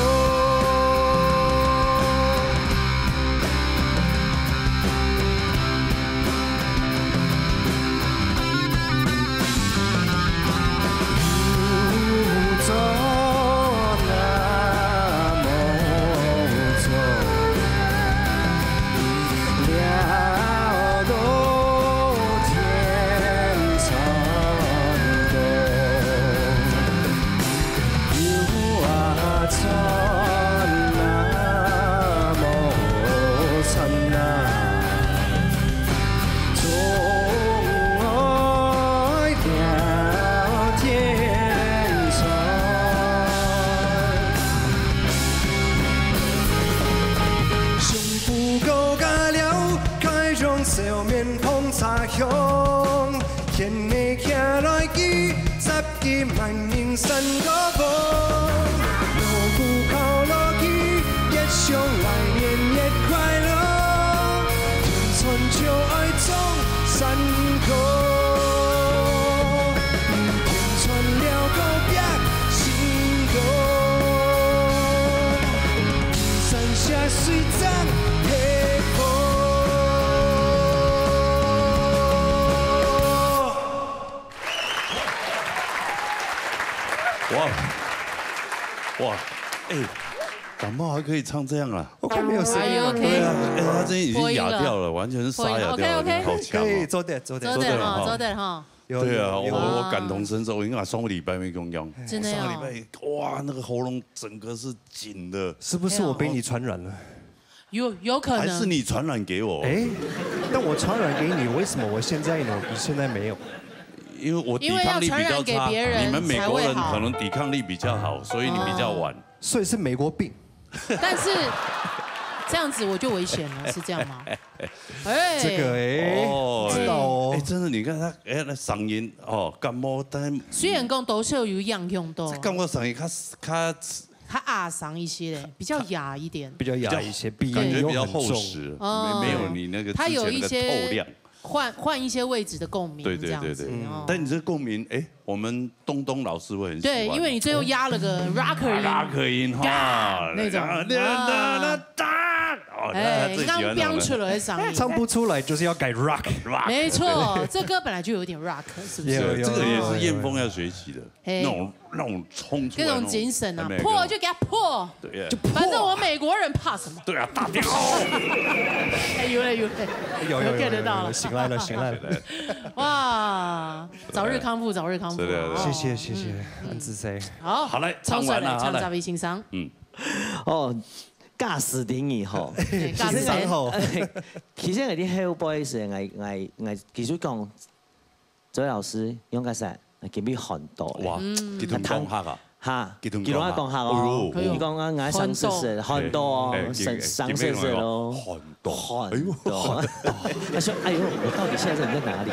乡，天的行来去，十几万人山高峰，路虎靠落去，越上来年越快乐，青春就爱冲山口，青春了后壁心动，山下水涨起风。 哇，哎，感冒还可以唱这样啊？我快没有声音了。对啊，哎，他这已经哑掉了，完全是沙哑掉了，好强哦！走点哈。对啊，我感同身受，因为双礼拜没公用，真的上个礼拜哇，那个喉咙整个是紧的。是不是我被你传染了？有可能。还是你传染给我？哎，但我传染给你，为什么我现在呢？你现在没有？ 因为我抵抗力比较差，你们美国人可能抵抗力比较好，所以你比较晚。所以是美国病。但是这样子我就危险了，是这样吗？哎，这个哎，知道哦。哎，真的，你看他哎，那嗓音哦，感冒，但虽然讲都是有样用的，感冒嗓音他哑嗓一些嘞，比较哑一点，比较哑一些，感觉比较厚实，没有你那个它有一些透亮。 换一些位置的共鸣，对，但你这共鸣，哎，我们东老师会很喜欢。对，因为你最后压了个 rocker 音哈，那种。哎，刚飙出来的嗓音，唱不出来就是要改 rock。没错，这歌本来就有点 rock， 是不是？这个也是燕峰要学习的，那种冲出来，那种精神啊，破就给他破，对，就反正我美国人怕什么？对啊，大屌！哎，有 get 得到了，醒来了。哇，早日康复。谢谢，很自在。好嘞，唱完了，唱《欣赏》。哦。 假死定以後，其實有啲 Hellboy 係其實講，周老師應該係見比很多。哇，幾多講客啊？嚇，幾多講客哦？你講啊，我上色色很多哦，上色色咯，很多。他說：哎呦，我到底現在人在哪裡？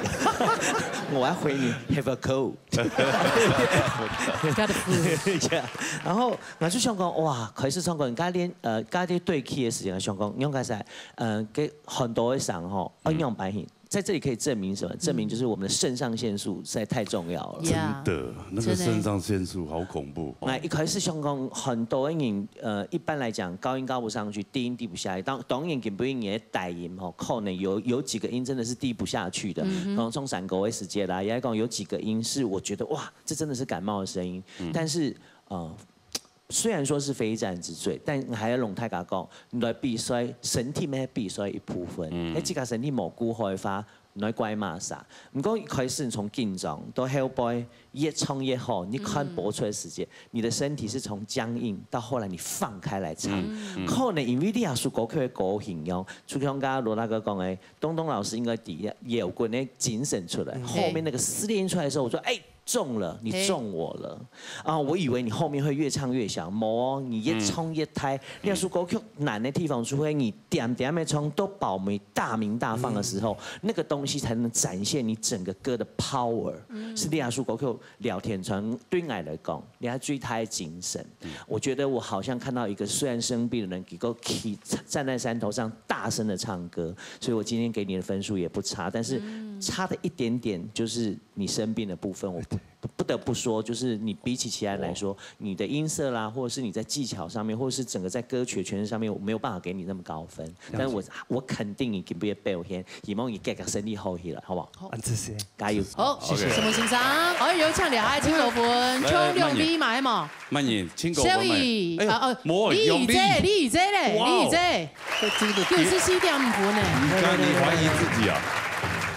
我要回你 ，have a cold。然後我就想講，哇，佢是想講人家啲對氣嘅時間，想講應該係給很多嘅上吼，應用白型。 在这里可以證明什麼？證明就是我們的腎上腺素實在太重要了。真的，那個腎上腺素好恐怖。那一開始香港很多人，一般來講高音高不上去，低音低不下來。當然給不音也帶音吼，可能有幾個音真的是低不下去的。然後從山溝的世界啦，也講有幾個音是我覺得哇，這真的是感冒的聲音。但是雖然說是非戰之罪，但還要龍太甲講，來必須身體咩必須一部分，你自家身體蘑菇開發，來怪罵啥？唔講一開始從緊張到 Hellboy 越唱越好，你看播出來時間，你的身體是從僵硬到後來你放開來唱，可能因為你也是歌曲嘅歌形容，就像剛剛羅大哥講嘅，東老師應該底也有過那精神出來，後面那個撕裂出來的時候，我說哎。 中了，你中我了啊！我以為你後面會越唱越響，冇，你越唱越胎。你要說歌曲難的地方，除非你點點的唱都保沒大鳴大放的時候，那個東西才能展現你整個歌的 power。是你要說歌曲聊天窗對我來講，你要追他的精神。我覺得我好像看到一個雖然生病的人，能夠站在山頭上大聲的唱歌，所以我今天給你的分數也不差，但是差的一點點就是你生病的部分，我不得不說，就是你比起其他人來說，你的音色啦，或者是你在技巧上面，或者是整個在歌曲詮釋上面，我沒有辦法給你那麼高分。但是我肯定你今不要表現，希望你繼續勝利好起來，好不好？好，謝謝，加油！好，謝謝。什麼欣賞？可以有唱兩愛青豆粉，唱兩米買嘛？慢言，青豆粉。小雨，李宇姐嘞，李宇姐，就是4.5分呢。你懷疑自己啊？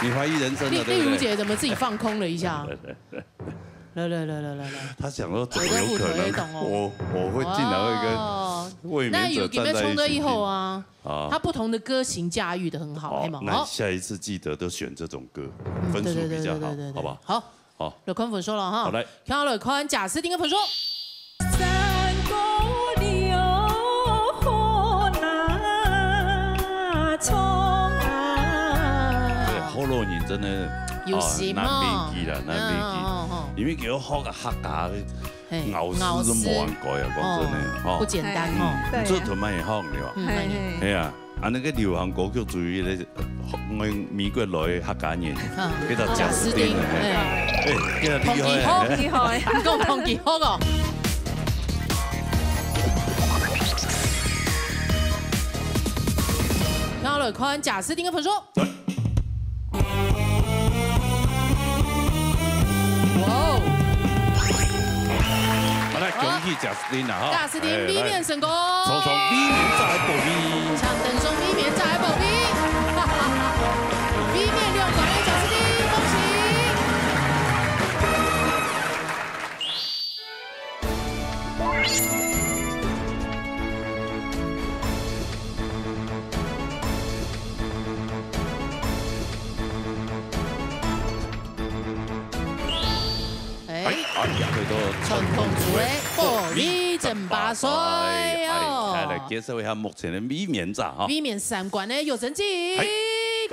你懷疑人生了，麗如姐怎麼自己放空了一下？來，他想說怎麼有可能我會進來會跟衛冕者站在一起？那有沒有衝得以後啊？他不同的歌型駕馭得很好，那下一次記得都選這種歌，分數比較好，好不好？好，樂坤粉說了哈。好來，看到樂坤賈斯汀嘅粉說。土路人真的难免记啦，难免记，因为叫客家嘅熬丝都冇人改啊，講真嘅，不簡單哦，做同埋也好嘅喎，係啊，啊那個流行歌曲屬於咧，我美國來客家人，叫做賈斯汀，叫做厲害，講同幾好個。然後來看賈斯汀嘅分數。哇！好啦，恭喜賈斯汀啦！哈，賈斯汀 B 面成功，從 B 面再來報 B， 長燈送 B 面再來報 B，B 面6分給賈斯汀，恭喜！傳統組嘅玻璃爭霸賽哦，來介紹一下目前的 B 面站哈。B 面3關呢有成績，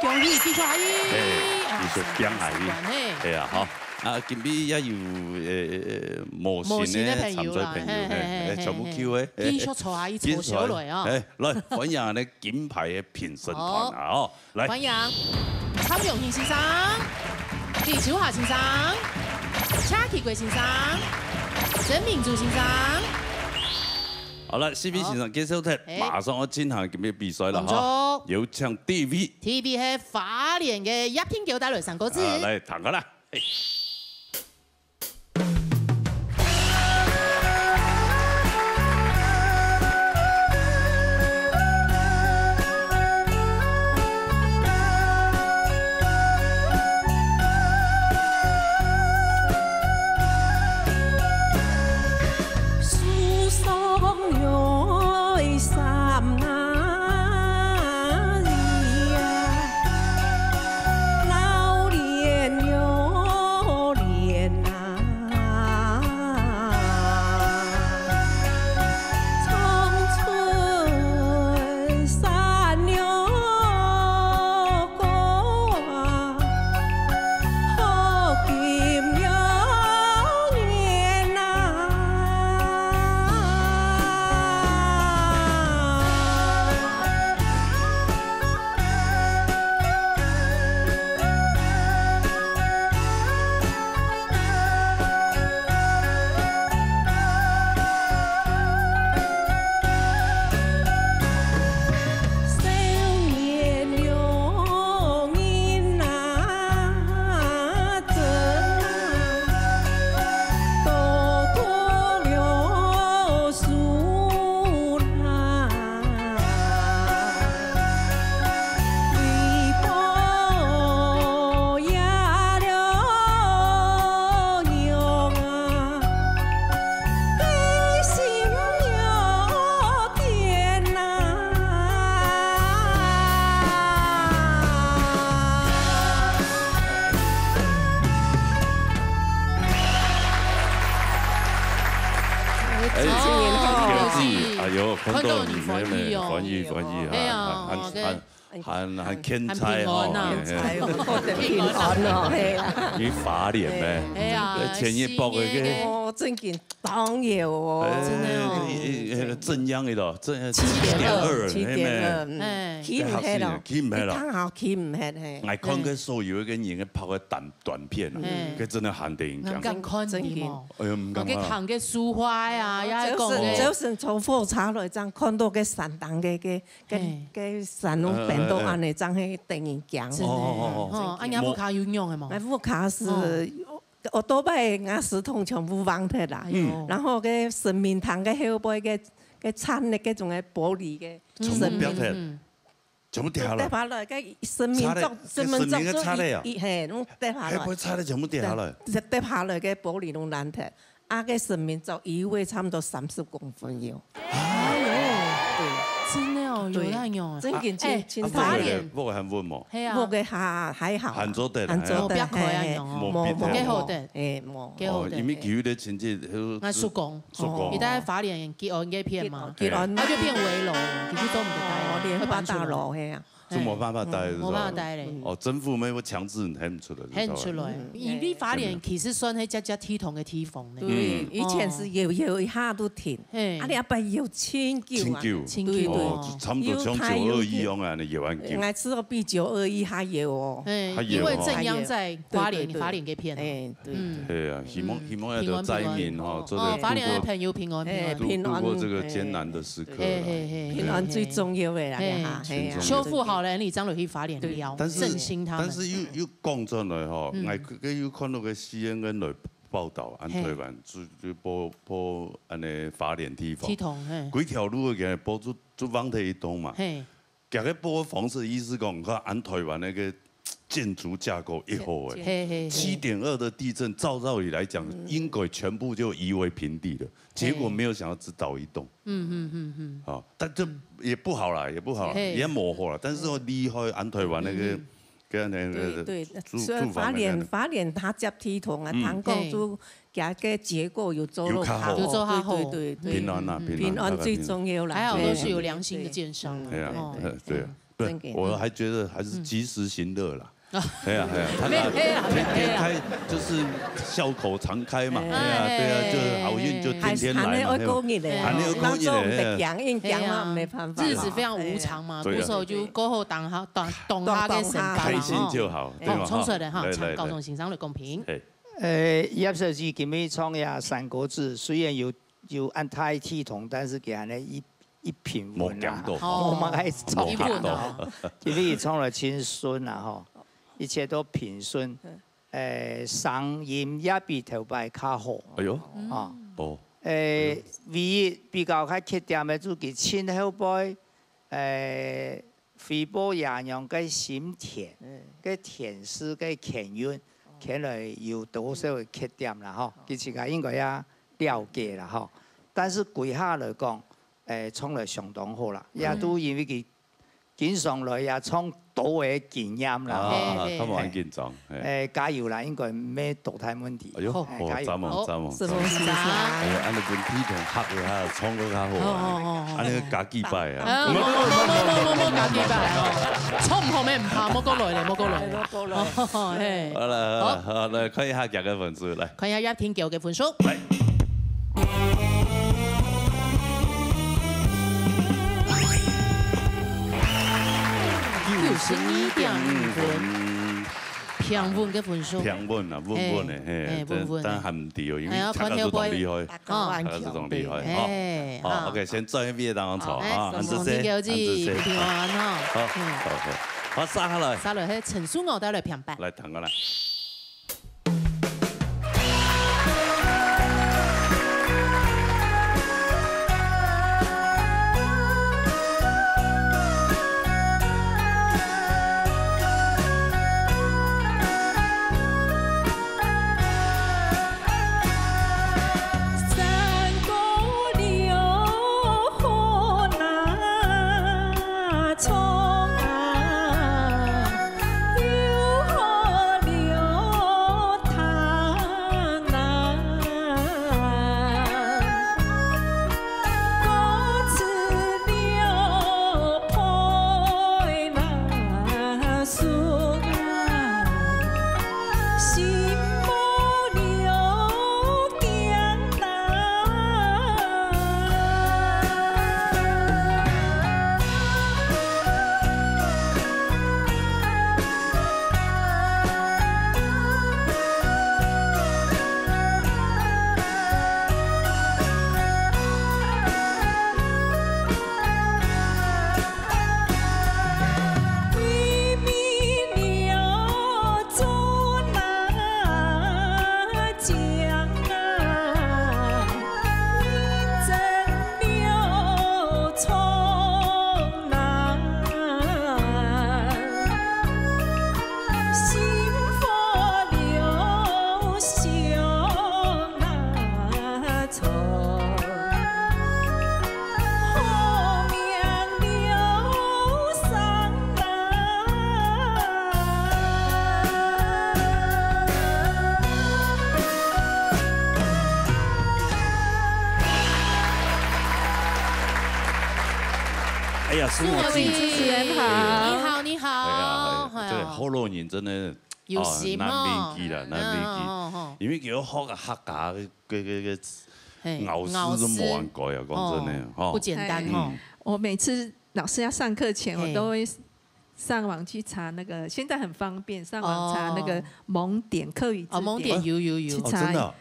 恭喜技術阿姨，技術強阿姨，係啊哈。啊，今邊也有模型嘅參賽朋友，全部 Q 嘅，技術錯阿姨錯小來啊，來歡迎呢金牌嘅評審團啊，哦，來歡迎曹永慶先生、李秋華先生。查啟貴先生、曾明珠先生，好了，CP 先生接受睇，馬上要進行今日比賽啦哈，有請 TV 係花蓮嘅葉天橋帶來3個字，來彈個啦。看到你翻譯哦，係啊，很天才哦，平安哦，係啊，你花蓮咩？係啊，前一波嘅，哦，真件當然哦，真係正央嘅咯7.2，起唔起咯？起唔起咯？剛好起唔起係。我看佢所有嘅人嘅拍嘅短片啊，佢真係限定唔敢看你嘛？哎呀，唔敢啊！佢看嘅書畫呀，也係講嘅。就是從火車來這樣看到嘅山東嘅山路變到安尼，這樣係電影獎。哦，阿亞夫卡有用嘅嘛？亞夫卡是我多擺亞視通全部忘掉啦。然後嘅神明堂嘅後背嘅餐嘅嗰種嘅玻璃嘅神明。全部掉下來。掉下來，個神明作係，攏掉下來。係差咧，全部掉下來。掉下來嘅玻璃攏爛掉，啊個神明作移位差唔多30公分有。真的哦，有那樣。真件真花蓮。木嘅很穩嘛。係啊。木嘅還好。很做得。很做得。冇幾好得。冇。幾好得。因為佢哋前節我叔公。而家花蓮結案嘅片嘛。結案。我就變圍樓，其實都唔得帶。蓮花大樓係啊。就冇辦法帶，冇辦法帶咧。哦，政府咪會強制喊出來，喊出來。因為法連其實算係只體統嘅體風咧。對，以前是搖一下都停，啊你阿爸搖千九啊，對，差唔多像921樣啊，你搖完叫。我知道比921還搖哦。因為正央在法連嘅片。係啊，希望有個災民哈，法連嘅朋友平安度過這個艱難的時刻。平安最重要嘅啦，修復好了，你將落去法連了，振興他們。但是又講真來吼，我有看到個 CNN 來報道，按台灣就播安尼法連體統，幾條路嘅播做網體動嘛，夾個播方式意思講，看按台灣那個建築架構一好誒，7.2的地震，照理來講應該全部就夷為平地了，結果沒有想到只倒一棟，好，但這也不好啦，也模糊了，但是我厲害按台灣那個。對，所以法連他接體統啊，糖果就夾個結構有做得好，對，平安啊，平安最重要啦。還好都是有良心的建商。對啊，對啊，不，我還覺得還是及時行樂啦。係啊，他天開就是笑口常開嘛，對啊，就好運就天天來嘛。還係過日嚟，當做唔得講嘛，沒辦法。日子非常無常嘛，到時候就過後當下嘅成敗嘛。開心就好。好，充實的哈，請高雄欣賞的公平。葉設計給你創下《三國志》，雖然有按太體統，但是給人哋一品文啊，我們還創到，因為創了親孫啊，吼。一切都平順，聲音也比頭擺較好。哎呦，唯一比較較缺點嘅就係親後輩，肺部營養嘅心田，嘅甜絲嘅甜韻，可能有多少嘅缺點啦，嗬，其實佢應該也了解啦，嗬。但是歸下來講，創得相當好啦，也都因為佢經常來也創。多嘅經驗啦，咁冇緊張。加油啦，應該咩大太問題。哎呦，贊望。是不是啊？按你本體統合嘅嚇，創個較好。按你個假幾拜啊？冇假幾拜啊！創唔好咩唔怕，冇過來。好啦，看一下夾嘅分數嚟。看一下天橋嘅分數。嚟。92.5分，平穩嘅分數。平穩啊，穩嘅，但係唔對哦，因為大家都仲厲害，大家都仲厲害。好 ，OK， 先做一邊當場啊，安住先，平安哈。好，殺下來。殺落去陳書豪帶來平白。來彈過來。有好流。哎呀，苏墨记，主持人好，你好，这个好多人真的有心难忘记了，难忘记，因为叫好个客家嘅熬师都冇人改啊，講真嘅，不簡單哦。我每次老師要上課前，我都會上網去查那個，現在很方便，上網查那個蒙點客語字典。蒙點有去查，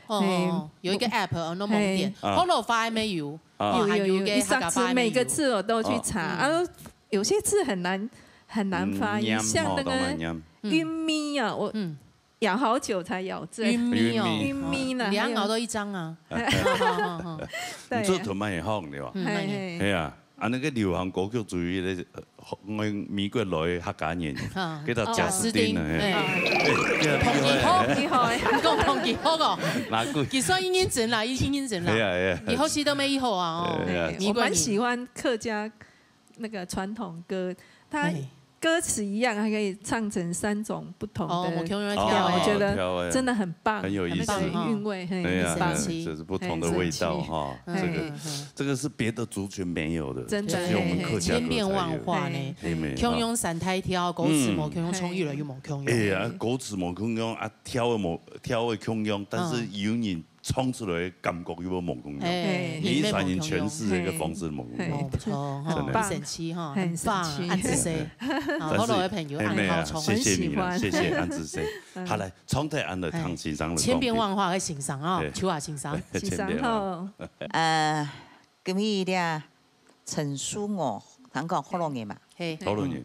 有一個 app， 那蒙點，好多快沒有？有，一上次每個字我都去查，然後有些字很難發音，像那個韻咪啊，我咬好久才咬字。韻咪哦，韻咪啦，你要咬到一張啊。你做同埋好對吧？係啊。啊，那個流行歌曲屬於咧，我美國來客家人，叫做賈斯汀啊，厲害，講講幾好個，其實已經整啦，以後是都沒以後啊。我蠻喜歡客家那個傳統歌，它歌詞一樣，還可以唱成3種不同的調，我覺得真的很棒，很有意思，韻味很棒，這是不同的味道哈。這個是別的族群沒有的，真的，千變萬化呢。腔用散太跳，歌詞冇腔用，唱越來越冇腔用。哎呀，歌詞冇腔用，啊跳嘅腔用，但是有人唱出來感覺又冇腔用，你反映詮釋這個方式冇腔用，真的很神奇哈，很棒，安子 C， 好多位朋友愛好唱，謝謝你了，謝謝安子 C。好來，從台安的唐先生，千變萬化嘅欣賞啊，秋華欣賞，欣賞好。今日咧陳書娥，香港好多年嘛，好多年，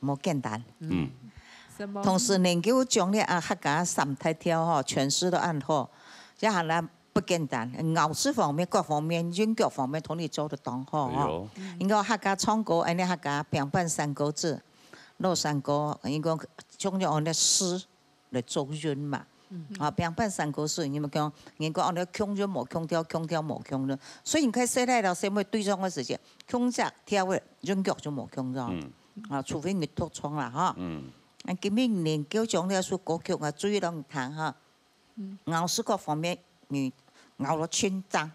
冇簡單。同時研究將咧客家三太跳嗬，全詩都按好。這下咧不簡單，咬字方面、各方面、韻腳方面，同你做得當好哦。應該客家唱歌，安尼客家平板三個字，老三個應該將咗按啲詩嚟做韻嘛。啊，平板三個字，你咪講，應該按啲腔韻冇腔調，腔調冇腔韻。所以你睇寫嚟到寫咩對仗嘅時節，腔質跳嘅韻腳就冇腔咗。啊，除非你獨唱啦嚇。啊，今年研究將呢一首歌曲啊，注意到彈嚇。咬字各方面，你咬到千張，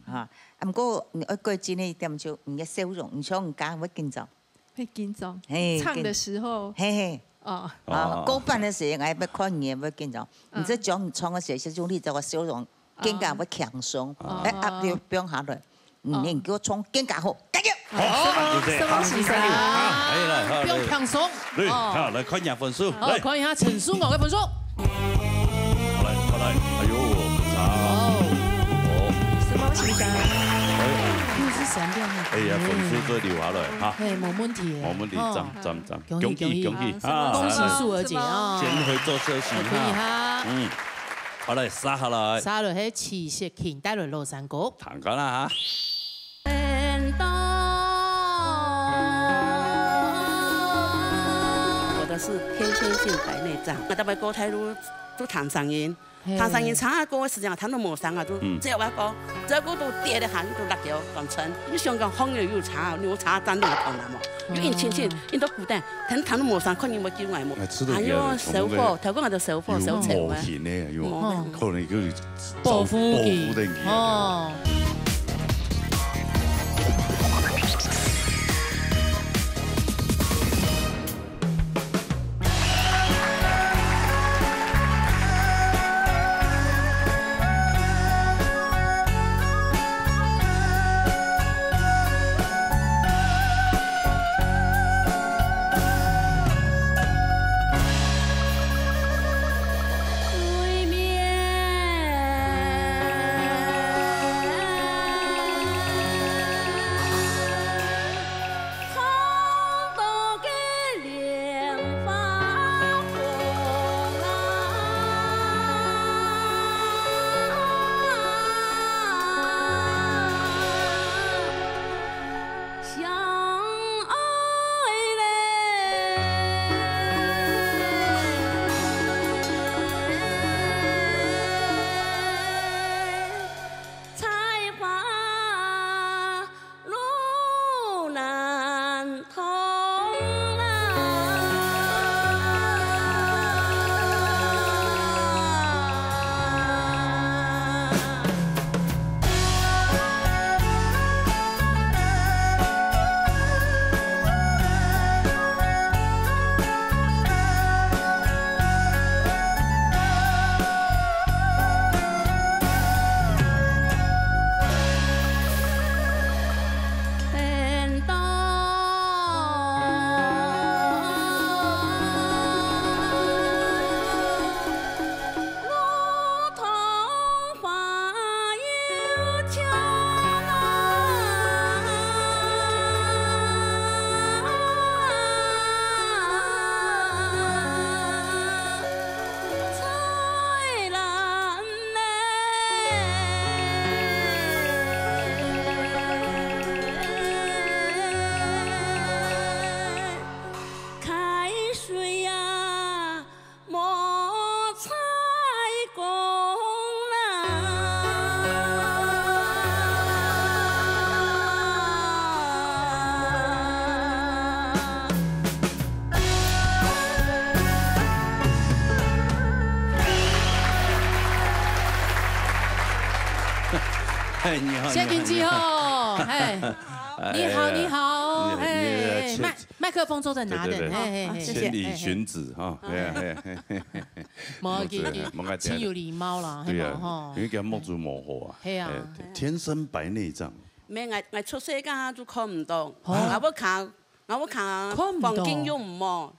嚇。唔過你一句子呢點就你嘅笑容，你想唔講會緊張？會緊張。唱的時候。哦。歌班嘅時候，我要看你會緊張。唔知講你唱嘅時候，就你就個笑容更加會強鬆，壓力變下來。你叫我唱更加好，加油！好，什麼時間？好，不用強鬆。好，來看一下分數。好，看一下陳書娥嘅分數。哎呦，什麼時間？又是3點。哎呀，分數再留下來哈。冇問題。冇問題，讚，恭喜！恭喜素兒姐啊！先去做休息哈。好嚟，殺下來。殺落去刺石黔帶來羅山歌。彈緊啦嚇。我的是天仙性白內障，我特別歌台都彈聲音。彈聲音唱下歌嘅時間，彈到冇聲啊，都只有一個，這個都跌得很，都辣條咁沉。你香港風又差，你差真都痛啦嘛。因前因到古代，彈到冇聲，可能冇叫外冇。還有手火，頭講我就手火手潮啊。冇錢咧，可能叫報復嘅。哦。谢金基哦，哎，你好，你好，哎，麦克风坐在哪的？千里寻子哈，冇给，请有礼貌啦，对啊，因为叫木主模糊啊，系啊，天生白内障。咩？我出世間都看唔到，我要看房間又唔冇，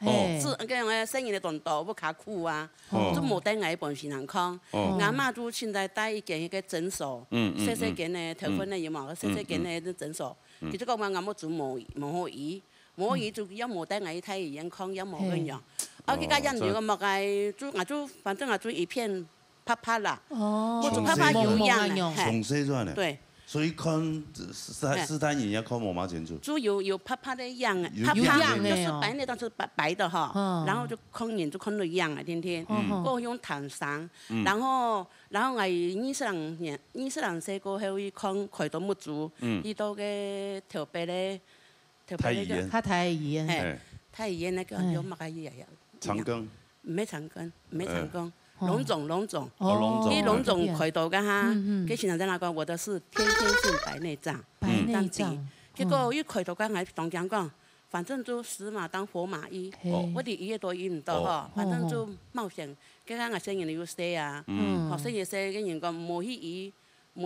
是嗰樣生意嘅動作，我卡苦啊，都冇得我本事能看。我媽都現在帶一間一個診所，細細間嘅頭髮呢有冇？細細間嘅診所，佢就講話我冇做冇可以，冇就有冇得我睇醫院看有冇嗰樣。我佢家人如果冇係做我做，反正我做一片啪啪啦，我做啪啪有樣嘅，從細轉嘅。對。所以看斯坦影要看毛毛清楚。就有啪啪的癢，啪啪就是白那当是白的哈，然后就看眼就看到癢啊，天天。我用炭酸，然後我20歲過後去看開刀冇做，遇到嘅頭白咧，太醫院，太醫院，太醫院那個有乜嘢呀？長庚？唔係長庚，唔係長庚。龍總，啲龍總開刀噶哈，佢現在在那講，我的是天性白內障，結果一開刀，我喺同講講，反正就死馬當活馬醫，我哋醫都醫唔到嗬，反正就冒險，跟我生意要死啊，學生意死，跟人講冇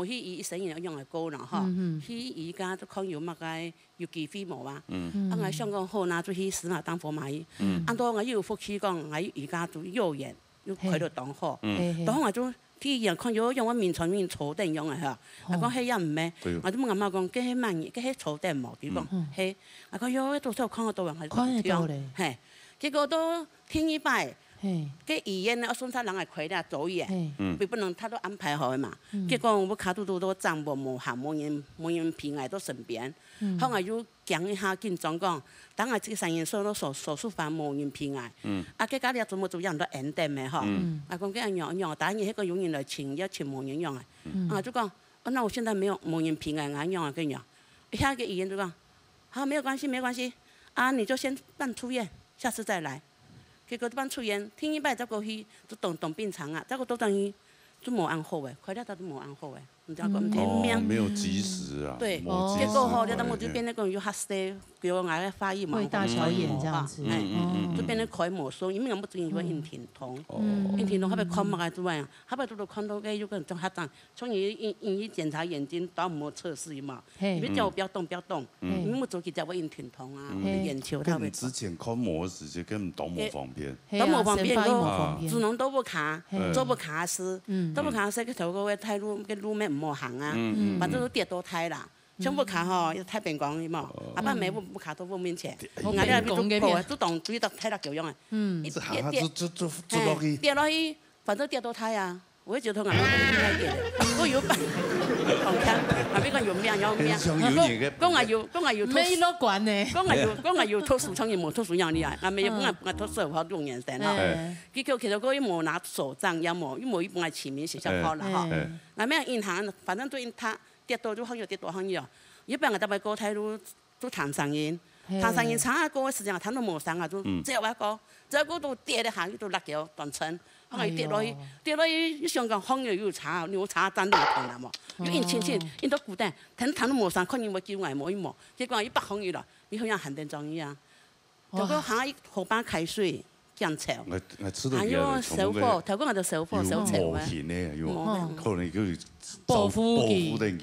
去醫生意用嚟高啦嗬，去醫家都看有乜嘅要幾飛毛啊，我想講好那就去死馬當活馬醫，按到我要福氣講，我而家做幼兒。開到當好，當我就啲人看咗用我面床面坐定用嘅嚇，我講係人唔咩，我都冇咁媽講，佢係乜嘢，佢係坐定冇，佢講係，我講有到時候看得到人係樣，係，結果都天一拜，佢醫院我送他人嚟開啦做嘢，佢不能他都安排好嘅嘛，結果我卡都站冇行冇人平挨到身邊，後我要講一下緊張講。等我這個生意做到手術房冇人平挨，佢家裡做冇做人都安定嘅嗬。我講佢樣，但係一個有人來請，要請冇人樣嘅。我就講，那我現在冇人平挨，我樣啊，咁樣。下個醫院就講，好，沒有關係，啊，你就先辦出院，下次再來。結果辦出院，聽一拜再過去，就動病床啊，再過都等於都冇安好嘅，快啲都冇安好嘅。沒有及時啊。對，結果後你等我就變那個有黑色，給我挨個發炎嘛，會大小眼這樣子，就變得開毛鬆，因為我冇最近有咽甜痛，咽甜痛，後邊看乜嘅做呀？後邊都看到個有個人仲黑脹，從醫檢查眼睛都冇測試嘛，你叫我不要動，因為冇做佢叫我咽甜痛啊，眼球他會。之前看毛的時間根本都冇方便，都冇方便，只能都不卡，做不卡絲，都不卡絲個頭個太路個路咩唔好行啊，反正都跌到胎啦。全部卡吼，要太平講嘅嘛，阿爸妹不卡到我面前，我哋都當注意到睇得夠用嘅，跌落去，反正跌到胎啊，我就同人講，我要辦，同聽，後邊講要咩，講我要沒落管呢，講我要托數，創業冇托數樣厲害，我咪要我托數好用眼神啦，結果其實佢冇拿手帳，又冇一本係前面寫上好啦嗬，我咩銀行，反正對他。跌到都好有跌到好有，一般我哋咪過睇都談生意，差一個時間談到冇生啊，都只有一個都跌得下，都甩掉斷層，後來跌落去，香港行業又差，你查真都唔同啦嘛，要印錢，印到古代，談到冇生，可能會叫我冇一毛，結果一百行業啦，你好像很定裝一樣，結果下一河班開水。醬炒，還有手貨，頭先我就手貨手炒啊，可能叫報復嘅，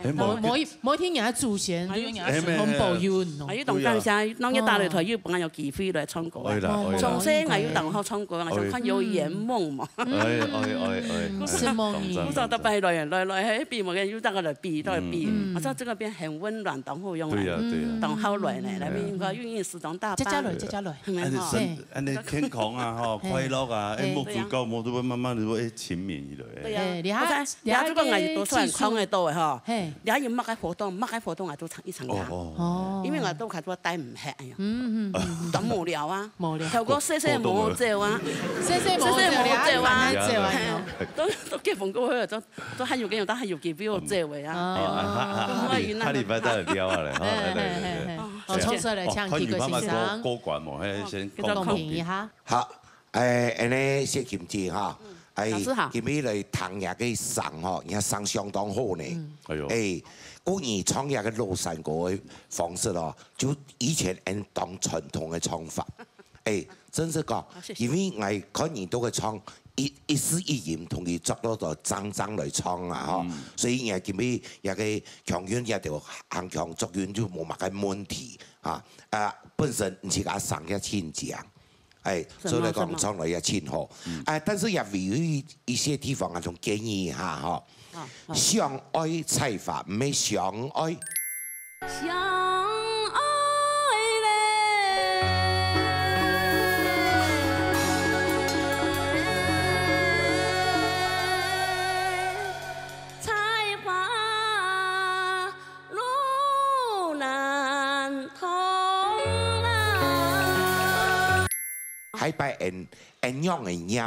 每天人祖先，就人紅保佑喏。我要當間時，啷個打擂台要幫有機會來唱歌。從細我要當好唱歌，我想看有圓夢嘛。是夢。不知道得拜來喺邊冇嘅，要得個來比來比。我知道這個邊很溫暖，當好用嚟，當好來呢，那邊個願意是當大巴。接來。安尼健康啊，吼，快樂啊，冇足夠，冇都慢慢就會沉眠起來。對啊，你睇個藝術多數人講嘅多嘅嗬，你要乜嘅活動我都一場行，因為我都睇到帶唔吃呀，咁無聊啊，頭個細冇照啊，冇照啊，都結婚過去都還有幾樣，但係有幾標照嘅啊，下禮拜再嚟聊下嚟，我從這嚟唱幾個欣賞，高管喎，先公平一下。好，安尼謝金姐哈。今日嚟談嘢嘅送嗬，也送相當好呢。關於創業嘅羅山歌嘅方式咯，就以前按當傳統嘅唱法。真是講，因為我看見到嘅唱一絲一言同佢作到個爭嚟唱啊嗬，所以也今日也嘅強音也條行強作音就冇乜嘅問題啊。本身唔是講送一千獎。所以嚟講唱來也挺好，但是也有一些地方啊，仲建議一下嗬，相愛菜法唔係相愛。相愛咧，菜法路難通。喺擺按樣嘅音，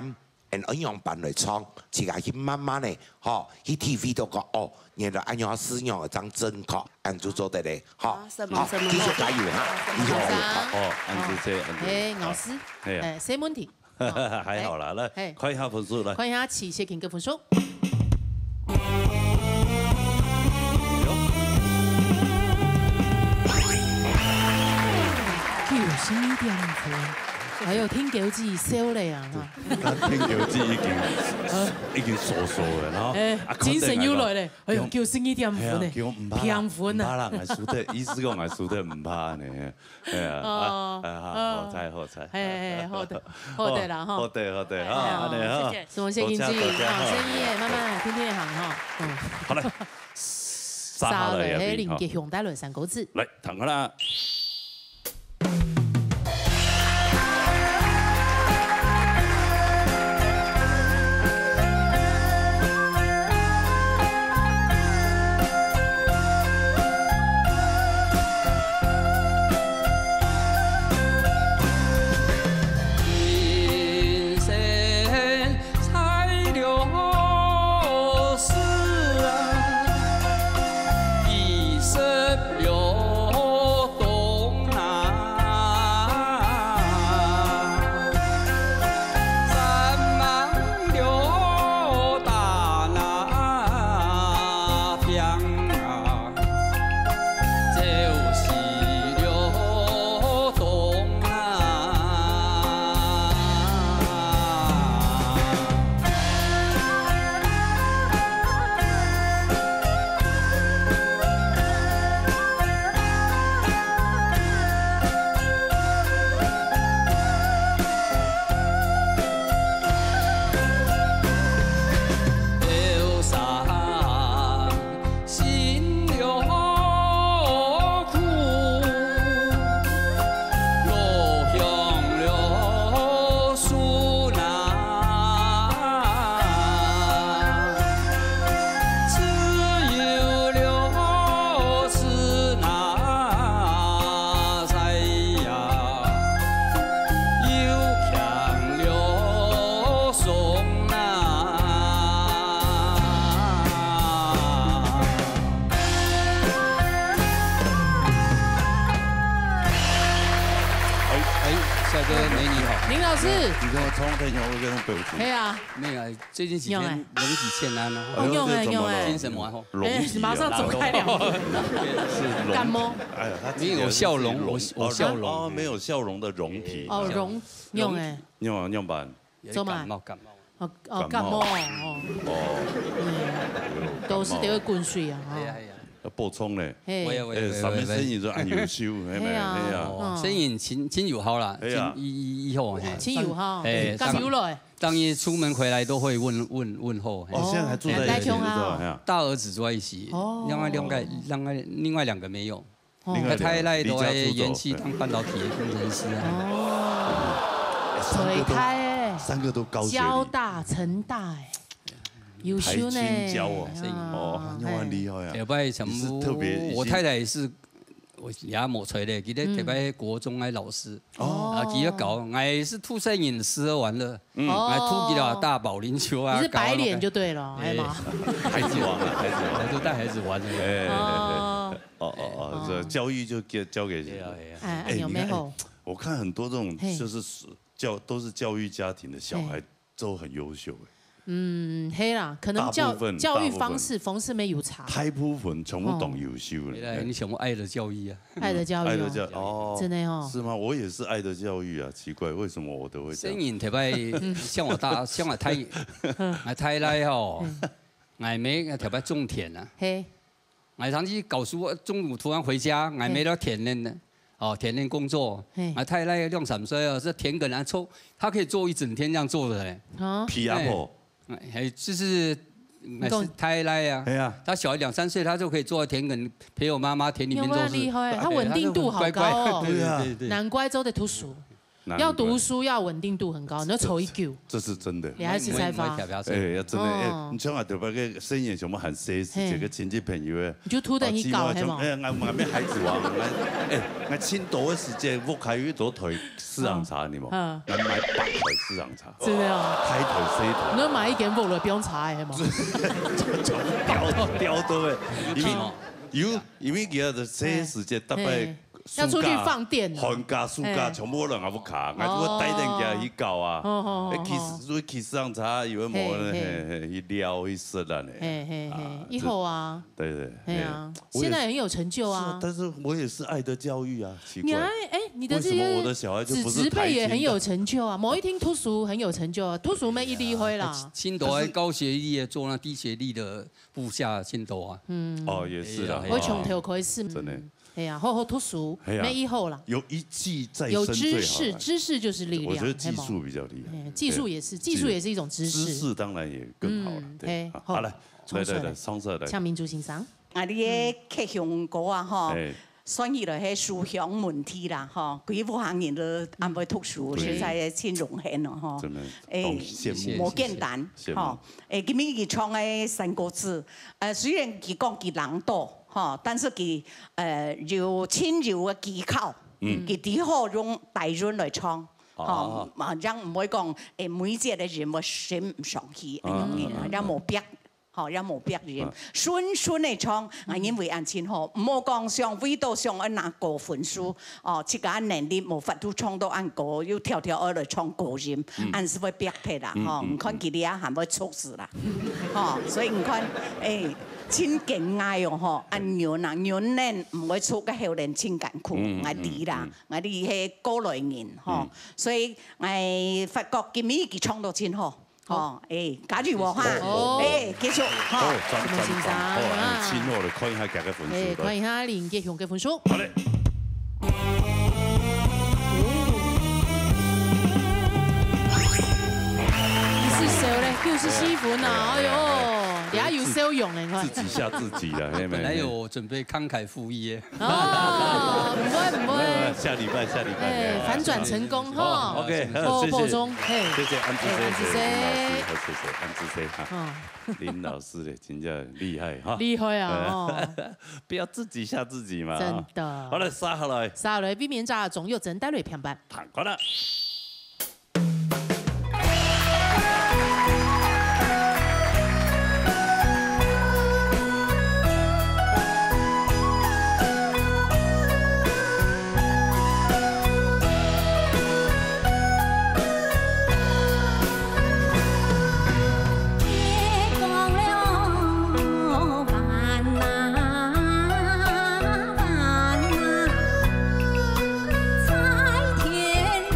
按樣辦嚟唱，自家去慢慢嘅，嗬，去 TV 都講哦，原來按樣是樣嘅張正確，按住做得嚟，嗬，好，繼續加油哈，繼續加油，哦，按住這，老師，冇問題，還好啦，來，看一下分數來，看一下齊謝金嘅分數。90.5分。還有聽九字燒嚟啊！聽九字已經傻傻嘅，然後精神又來咧，哎呦，叫聲呢啲咁款咧，偏款啊！唔怕啦，我輸得，意思講我輸得唔怕呢，係啊，好彩，係好的啦，好的，好，什麼謝金記，生意慢慢天天行哈，好嘞，沙雷喺連結熊大雷三個字，嚟彈佢啦。係啊，那個最近幾天龍體欠安咯，用精神麻木，馬上走開了，感冒。哎呀，沒有笑容，我笑容哦，沒有笑容的容體。哦，容用誒，用吧。做嘛？感冒。哦，感冒哦。都是得個滾水啊。补充嘞。上面声音都按优秀，系啊，声音真友好啦，真以后真友好，刚有来。当夜出门回来都会问候。现在还住在一起，大儿子住在一起，另外2个没有。太太都在延期当半导体的工程师啊。水开3个都高学历。交大、成大优秀呢。台青交哦，你很厉害啊。也不爱什么，特别。我太太也是。我也冇吹咧，記得特別國中嘅老師，記得搞，我是吐聲飲吃喝玩樂，我吐幾條大保齡球啊。你是白臉就對了，係嘛？孩子王啊，孩子王，都帶孩子玩的。這教育就交給。有沒有？我看很多這種就是都是教育家庭的小孩都很優秀。係啦，可能教育方式沒有差。大部分全部懂優秀咧。你全部愛的教育啊？愛的教育。愛的教育哦，真的哦。是嗎？我也是愛的教育啊，奇怪，為什麼我都會這樣？聲音特別像我太太吼，我妹特別種田啊。係。我長期搞書，中午突然回家，我妹都田練的。田練工作，我太太2-3歲啊，這田埂來抽，她可以做一整天這樣做的嘞。皮阿婆。就是太太呀，他小2-3歲，他就可以坐在田埂陪我媽媽田裡面做事。厲害，他穩定度好高哦。對，難怪都得讀書，要讀書要穩定度很高，你要抽一嚿。這是真的。你還是採訪。要真的。你像我特別個聲音什麼很 sexy，這個親戚朋友誒。你就突然一搞係嘛？我咩孩子王，我青島嘅時間，我開一朵腿4行茶，你冇？我買8台4行茶。真的哦。開台4台。你要買一件無了不用茶係嘛？屌到誒，因為佢嘅這時間特別。要出去放電，寒假、暑假全部人也不卡，我帶人家去搞啊。去上茶，有冇呢？去撩去說啦呢。以後啊。對。係啊，現在很有成就啊。但是我也是愛的教育啊，奇怪。你的這些子侄輩也很有成就啊。某一天讀書很有成就啊，讀書沒一定會啦。青島還高學歷做那低學歷的部下，青島啊。哦，也是啦。我從頭開始。真的。哎呀，好好讀書，沒以後了。有一技在身，有知識，知識就是力量。我覺得技術比較厲害。技術也是，技術也是一種知識。知識當然也更好了。對，好來，雙色來。唱民族欣賞。啊，你嘅客鄉歌啊，吼，算起來係書香門第啦，吼，幾乎行人都安排讀書，實在真榮幸咯，吼。真誒，冇簡單，吼。誒，今日佢唱嘅三個字，雖然佢講佢人多。但是佢有輕柔嘅技巧，佢啲好用大潤來唱，讓唔會講每一個人我選唔上去，讓冇逼，讓冇逼人，順嚟唱，因為安全好，唔好講上味道上要拿高分數，自己能力冇法度唱到按高，要條條來唱高音，按是會逼佢啦，唔看佢哋啊，係會錯事啦，所以唔看真勁嗌哦吼，按牛呢唔會出個後人真艱苦，我哋啦，我哋係過來人吼，所以我發覺今日佢唱到真好，假如我哈，繼續，好，先生，好，請我哋看一下佢嘅分數，看一下林傑雄嘅分數。好嘞。你是誰咧？就是西服呢，哎呦。也有笑容嚟，我自己嚇自己啦，本來有準備慷慨赴義嘅。哦，唔會。下禮拜。反轉成功哈。OK，謝謝。謝謝安之謝謝安之謝哈。林老師咧，真正厲害哈。厲害啊！不要自己嚇自己嘛。真的。好啦，殺下來。殺下來，避免炸總有真帶來偏半。好啦。彩天了。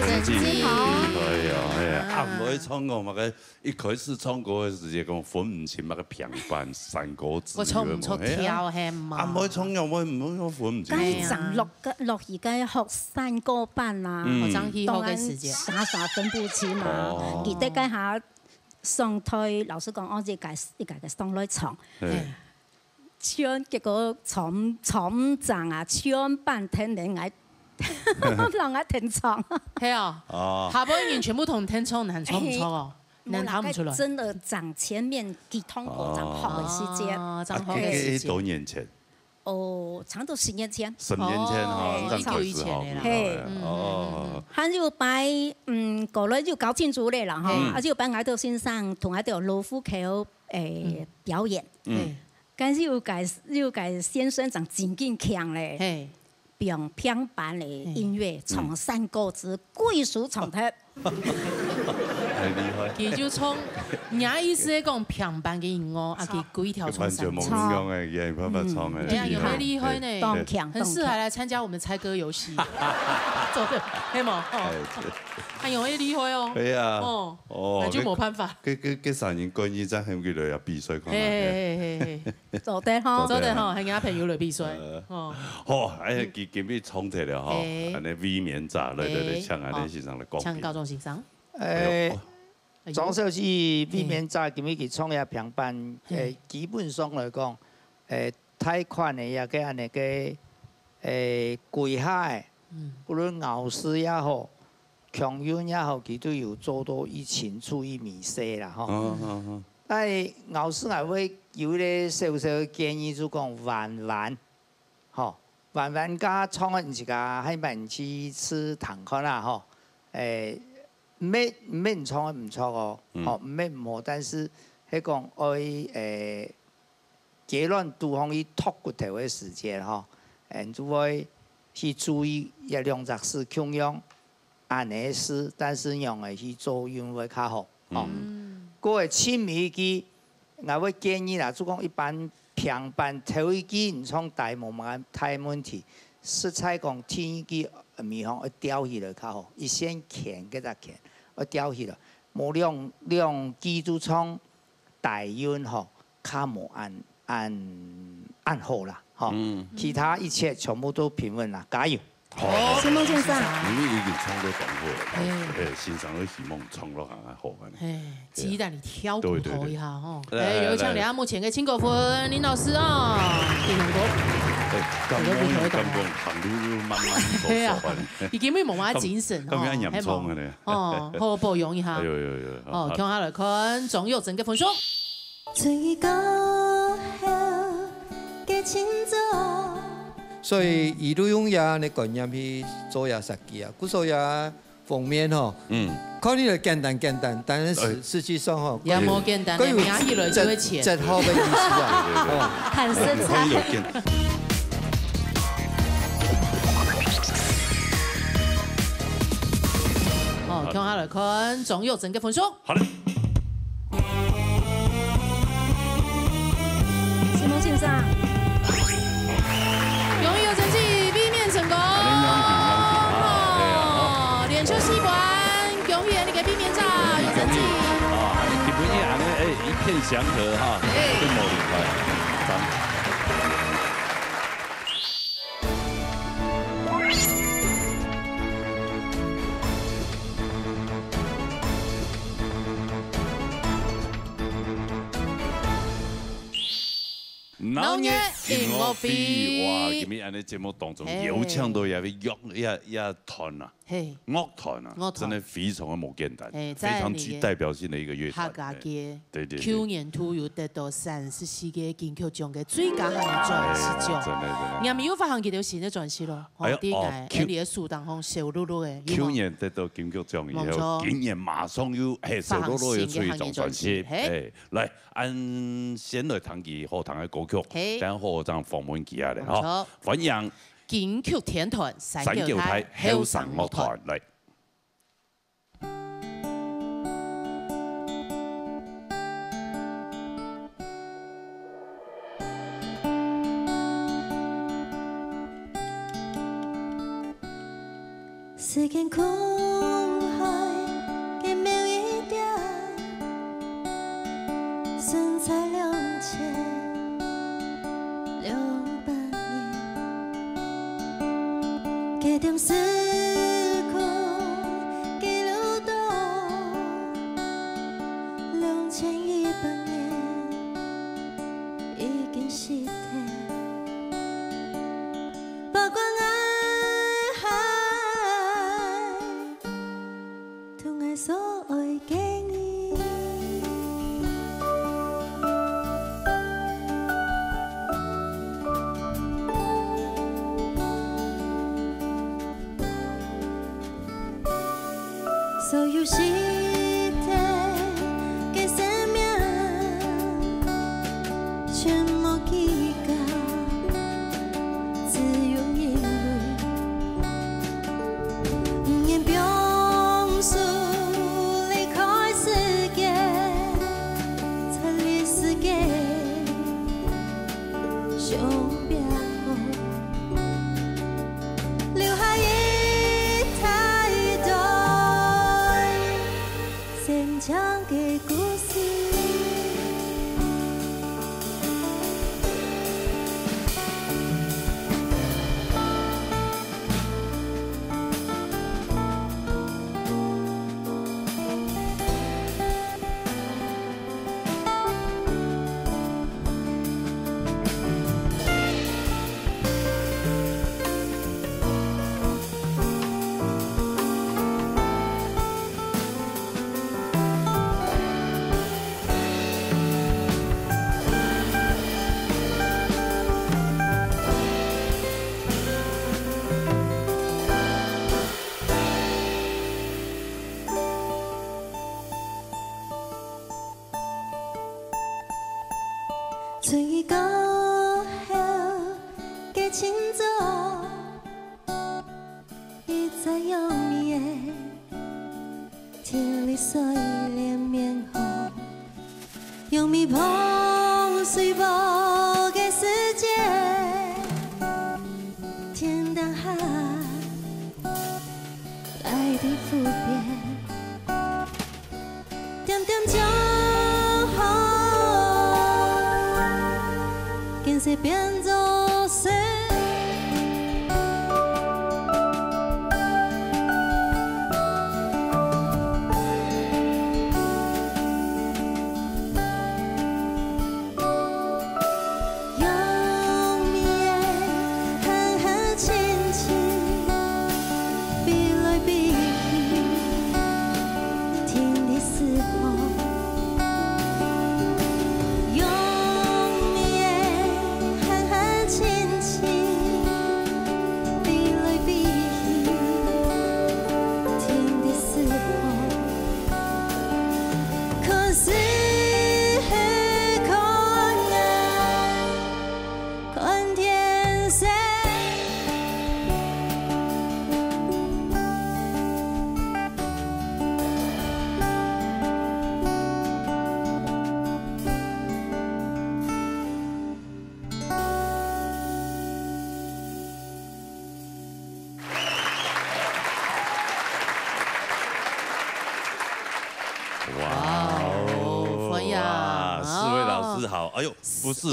郑记好。哎呀，啊，我唱歌嘛个，一开始唱歌的时间讲分唔清嘛个平板三国志。我唱唔出跳係嘛？啊，我唱又我分唔清。該上落而家學山歌班啊，當然傻分不清嘛。記得嗰下上台，老師講我一屆上來唱。唱結果唱站啊，唱半天人嗌，人嗌停唱。係啊，下半年全部同聽唱，難唱唔錯哦，難唱唔出來。真的長前面幾通過長好嘅時間。長好嘅時間。多年前。哦，差不多10年前。10年前哈，很久以前的啦。嘿，還有擺過來就搞清楚咧啦哈，啊就擺喺度先生同喺度老虎口表演。但是有個先生長真勁強咧，用平板的音樂唱山歌詞，貴屬唱得。佢就唱，人家意思係講平板嘅音樂，啊佢幾條唱山歌。唱嘅，也冇辦法唱嘅。哎呀，有冇厲害呢？很適合來參加我們猜歌遊戲。做對，係嘛？係用啲厲害哦。係啊。哦。那就冇辦法。佢三人關於真係佢哋有比賽看。做得好，做得好，係啱朋友嚟比賽。哦。好，哎，今日衝突了哈，安尼微面炸來唱安尼先生嚟講。唱高中先生。裝修是微面炸，今日佢創業平板，基本上來講，貸款嘅也個安尼個貴下嘅，無論老師也好，強運也好，佢都有做到以前注意面勢啦，嗬。但係老師係會有啲少少建議，就講玩，嗬，玩加創嘅唔是㗎，喺民去吃糖可啦，嗬，唔創嘅唔錯哦，哦唔好，但是係講愛結論都可以拖骨頭嘅時間，嗬，就會去注意一兩隻事共用，按呢事，但是用嚟去做用會較好，哦。嗰個親密機，我會建議啦，就講一般平板頭一機唔創大冇乜大問題，實在講天機面向會吊起來較好，一先鉗嗰隻鉗會吊起來，冇兩機就創大音嗬，較冇按好啦，嗬，其他一切全部都平穩啦，加油！好，新夢先生。因為已經唱到講過，先生都希望唱落行係好嘅。雞蛋你挑骨頭一下哦。有請兩目前嘅青果分林老師啊，電紅果。根本行路慢慢走啊。已經冇乜精神哦。咁樣嚴重嘅咧。哦，好保養一下。有。哦，聽下來看總有整個分數。最高嘅清早。所以一路用呀，你觀念去做呀設計啊，故所呀封面吼，看起來簡單，但是實際上吼，也冇簡單，你名一來就會錢，真好嘅意思啊，看身材。哦，聽下來看總有整個分數。好嘞。新夢先生。永遠有成績，B 面成功。臉球吸管，永遠你嘅 B 面照有成績。基本上安尼一片祥和哈，都冇厲害。老年音樂會，哇！今日安尼節目當中，有唱到有一團啊，樂團啊，真係非常嘅冇簡單，非常具代表性嘅一個樂團。客家嘅，對。去年都有得到34個金曲獎嘅最佳客家專輯獎。真係。然後有發行幾條新嘅專輯咯，第一個喺你嘅樹當中小露露嘅。去年得到金曲獎以後，今年馬上又小露露又出一張專輯，來按先來彈佢好彈嘅歌曲，然後再訪問佢啊咧，嗬，歡迎金曲天團三橋台後生樂團嚟。世間苦。所有时代嘅生命，全无计较，只有因为不愿表述离开世界，脱离世界，想别后，留下一太多坚强嘅故事。最高興嘅前奏，一再有你的天里碎連面後，用咪碰碎破嘅世界，天大海來的覆邊，點點就好。quien se piensa ser. Yo mía, han han chin chin, bi loi bi hi, 天的時候。好，哎呦，不是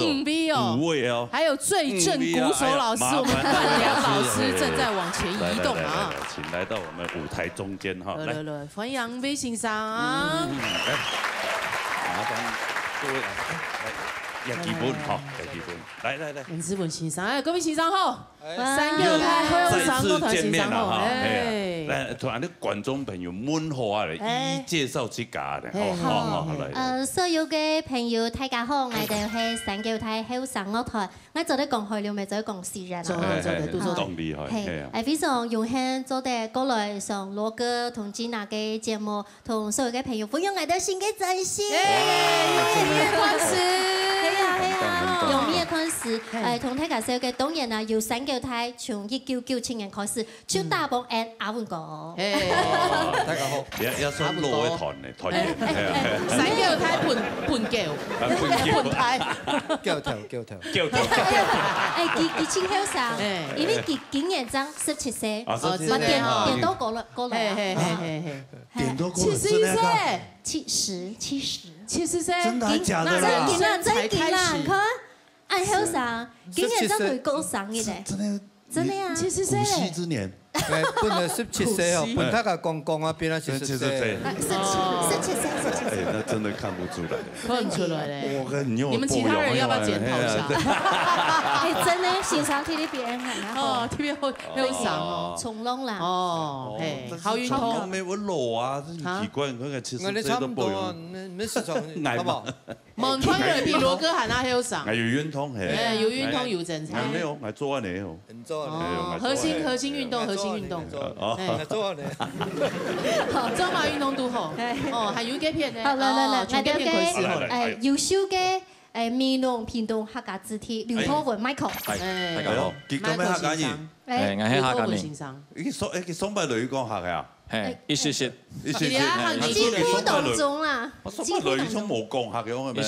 哦，5位哦，还有最正鼓手老师，我们范梁老师正在往前移动啊，请来到我们舞台中间哈，来，欢迎杨威先生啊，来，麻烦各位来，杨基本哈，杨基本，来，杨基本先生，哎，各位先生好，3个台再次见面了哈，来，突然的观眾朋友問好嚟，一介紹自家嘅，好，嚟。所有嘅朋友大家好，我哋係神教台後生樂台，我做得講開了，咪做得講私人啊，做得都做得厲害，係非常榮幸做得過來上羅哥同吉娜嘅節目，同所有嘅朋友分享我哋新嘅真心。有咩關係？係啊，有咩關係？同大家所有嘅當然啊，由神教台從1997年開始，就大幫 and 阿文哥。大家好，有首老嘅團嚟，團員係啊，神教台半叫，佢前後生，因為佢今年爭17歲，我點到過來，點到過來，70歲，真的假的啦？真啦，你看，按後生，今年爭佢高生嘅咧，真的啊，70歲，古稀之年。本來17歲哦，本他個公公啊，變咗70歲。17歲。哎，那真的看不出來。看不出來嘞。我跟你們其他人要不要檢討一下？哎，真的，欣賞 TVB 很好。TVB 好上哦，從容啦。哦，好運動。我沒我老啊，真奇怪，佢個70歲都不用。沒事做，好不好？蒙川有比罗哥喊他有上。有运动嘿。有运动有整才。没有，我做完了哦。做核心运动，核心运动。做完了。好，做嘛运動都好。哦，還有幾片呢？好來，全片開始好了。優秀嘅美容片動客家肢體劉浩文 Michael。大家好。結果咩客家人？我係客家人。佢松柏女講客嘅。係，一些些。幾乎當中啦。我松柏女從冇講客嘅，我係咪？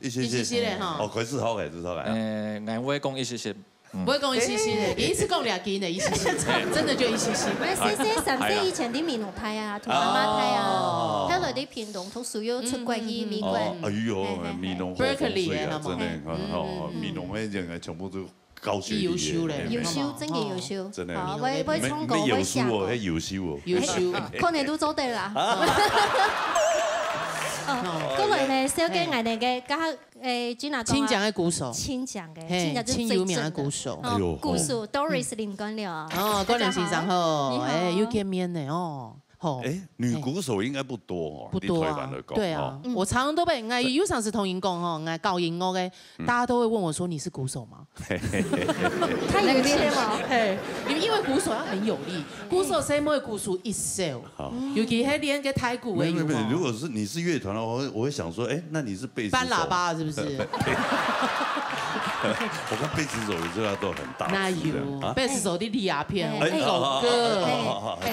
一些咧哈。哦，佢是好嘅，是好嘅。我會講一些些。不會講一些些的，一次講2斤的，一些些，真的就一些些。3歲以前啲面龍胎啊，同媽媽胎啊，後來啲片動都屬於出國去美國。哎呦，面龍好風水啊，真係，面龍咧人係全部都高學歷嘅。優秀，真嘅優秀。真係。我唱歌，我寫歌。優秀喎，優秀。可能都做得啦。嗰類咧，小嘅藝人嘅家專拿青獎嘅鼓手，青獎嘅，青有名嘅鼓手，鼓手 Doris 林冠僚。哦，冠僚先生好，又見面呢哦。女鼓手應該不多哦，不多啊。對啊，我常常都被有上次同音講哦，教音樂嘅，大家都會問我說你是鼓手嗎？太有力嘛！因為鼓手要很有力，鼓手誰冇鼓手一手，尤其係練個太鼓嘅。如果是你是樂團的話，我會想說，那你是貝斯手？搬喇叭是不是？我看貝斯手的這都很大。那有貝斯手的李亞片，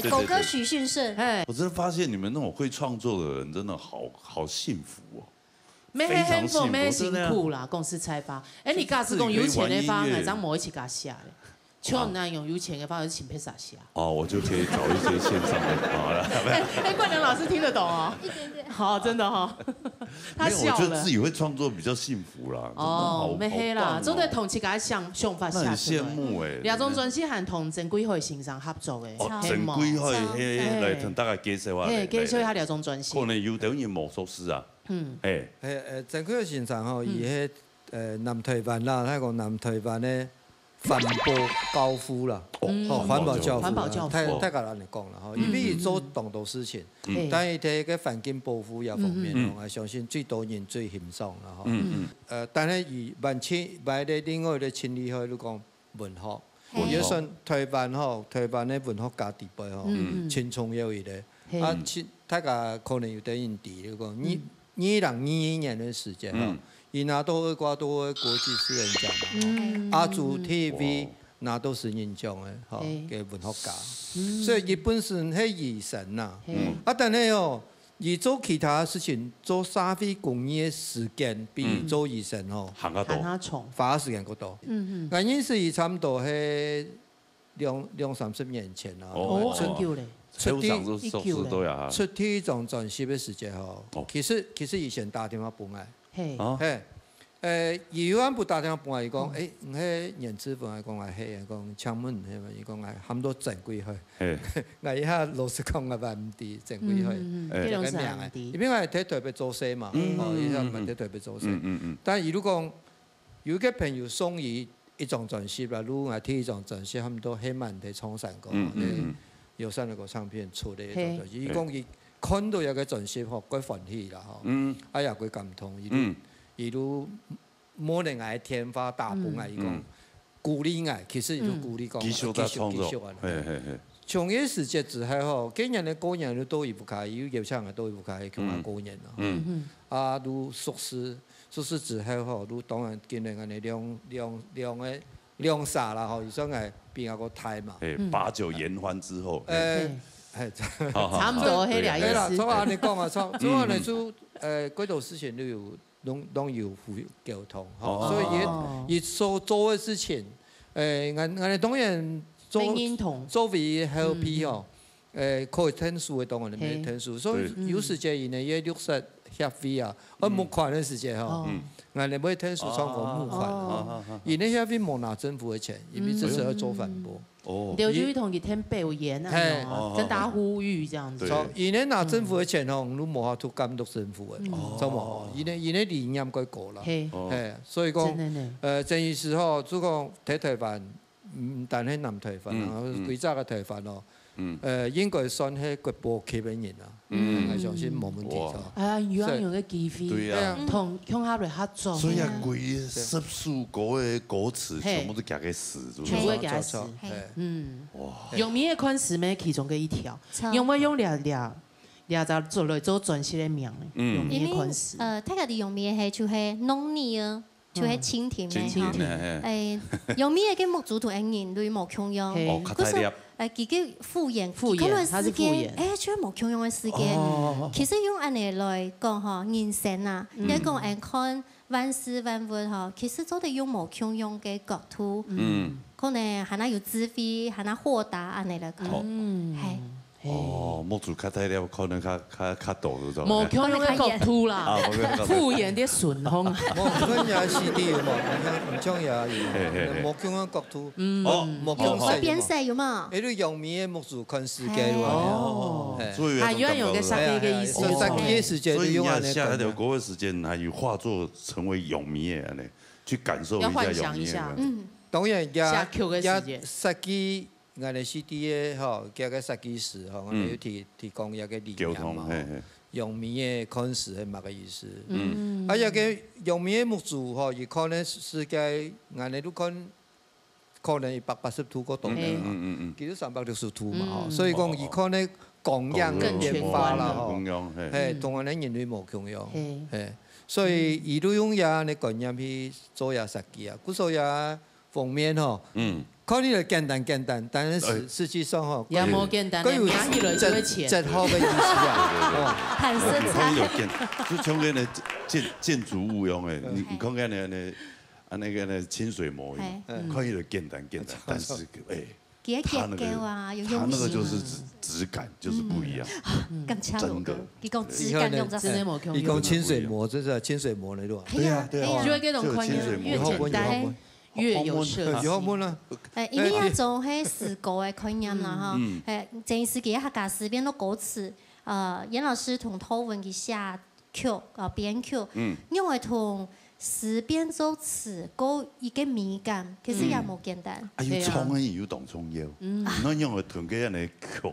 狗哥許訓順。我真的發現你們那種會創作的人真的好幸福哦，非常幸福，沒辛苦啦，公司開發。你假使講有錢的話，係張某一起給他下咧。像那種有錢的方式請配啥下？哦，我就可以找一些線上的好了。冠良老師聽得懂哦。一點點。好，真的哈。他笑了。我覺得自己會創作比較幸福啦。哦，沒黑啦，做對同期給他想法下。很羨慕誒。兩種專輯和同鄭貴輝先生合作嘅。哦，鄭貴輝來同大家介紹下。介紹下兩種專輯。可能有等於魔術師啊。鄭貴輝先生吼，伊喺南台灣啦，那個南台灣咧。環保高夫啦，環保教父，太簡單嚟講啦，吼，伊比如做當道事情，但係喺個環境保護呢方面，我相信最多人最欣賞啦，吼。但係而咧另外咧清理開，你講文學，如果算台灣吼，台灣咧文學家地位吼，真重要一咧。大家可能有啲印地，你講2021年嘅時間吼。伊拿到厄瓜多的國際詩人獎嘛，阿祖 TV 拿到詩人獎嘅，吼嘅文學家，所以伊本身係醫生呐，但係哦，伊做其他事情，做社會公益嘅時間比做醫生吼行得多，花時間較多。原因是伊差唔多係20-30年前啦，出第一張專輯嘅時間吼，其實以前打電話幫我。有人不打電話幫我，伊講，迄年資本來講係迄個講창문係嘛，伊講係含到正規去，我一下老實講我話唔知正規去，個名嘅，因為我係睇台北做事嘛，伊下唔係睇台北做事，但係如果講有個朋友送伊一張專輯啦，如果我聽一張專輯，他們都希望佢創山歌，有上那個唱片出的一張專輯，伊講伊。看到有個專輯吼，佢歡喜啦吼，也佢感動，伊都冇令我天花大半啊！伊講鼓勵我，其實伊都鼓勵講繼續啊！從嗰時節之後吼，今年嘅過年都離不開，有業場嘅都離不開佢話過年啦。都熟識之後吼，都當然今年嘅兩殺啦吼，伊說係變下個態嘛。89延歡之後。差唔多迄倆意思。所以按你講啊，所以你做嗰度事情都要交通，所以所做嘅事情，我哋當然作為 help 哦，可以聽書嘅當然你聽書，所以有時間以內也60協會啊，募款嘅時間吼，我哋唔可以聽書窗口募款，而呢協會冇拿政府嘅錢，因為這是要做反駁。劉就會同佢聽表演啊，跟大家呼籲這樣子。而呢拿政府嘅錢吼，你冇法度監督政府嘅，做冇。而呢理念該過啦，所以講正意思吼，如果睇台灣，唔但係南台灣啊，貴州嘅台灣咯，應該算係國寶級嘅人啊。我相信冇問題。哎呀，有啊有個機會，對啊，同鄉下嚟合作。所以啊，規14個嘅歌詞全部都夾嘅死，全部都夾死。哇！用咩款式咩？其中嘅一條，用唔用掠就做嚟做全息嘅名嘅，用咩款式？睇下啲用咩係就係農業啊。就係蜻蜓嘅嗬，用咩嘅木族同人類冇共用，嗰時自己敷衍，嗰段時間，仲有冇共用嘅時間。其實用安尼來講嗬，人生啊，你講誒看萬事萬物嗬，其實都係用冇共用嘅角度，可能係那有智慧，係那豁達安尼來講，係。哦，木族較大了，可能較大嗰種。冇強用嘅國土啦，敷衍啲順風。冇強也是啲嘛，唔強也有。冇強嘅國土，冇強勢。變勢有嘛？你都用咩木族看世界喎？哦，係有用嘅殺機嘅意思。殺機嘅時間，所以你要下一條歌嘅時間，還有化作成為用咩嘅呢？去感受一下用咩。當然也殺機。我哋 CD 嘅吼，加個設計師吼，我哋要提供一個理念嘛，用面嘅款式係乜個意思？啊，一個用面嘅木族吼，而可能世界我哋都可能180度個度嘅，其實360度嘛吼，所以講而可能共樣嘅變化啦吼，係同我哋人類冇共樣，係，所以而都用嘢你概念去做嘢設計啊，嗰所嘢封面吼。可能係簡單，但係實際上嗬，有冇簡單？佢有質好嘅意思啊！很色彩。就像嗰啲建築物用嘅，你看嗰啲那個清水模，可以簡單，但是它那個就是質感就是不一樣。真的，你講質感用真係冇用。你講清水模，這是清水模嚟咯。對啊，因為嗰種寬越簡單。越有設計。因為一種係視覺嘅概念啦，嚇。這一次給客家詩編到歌詞，嚴老師同討論一下曲編曲，因為同詩編作詞嗰一個美感，其實也冇簡單。要創嘅要當重要，唔能用嚟同佢安尼曲，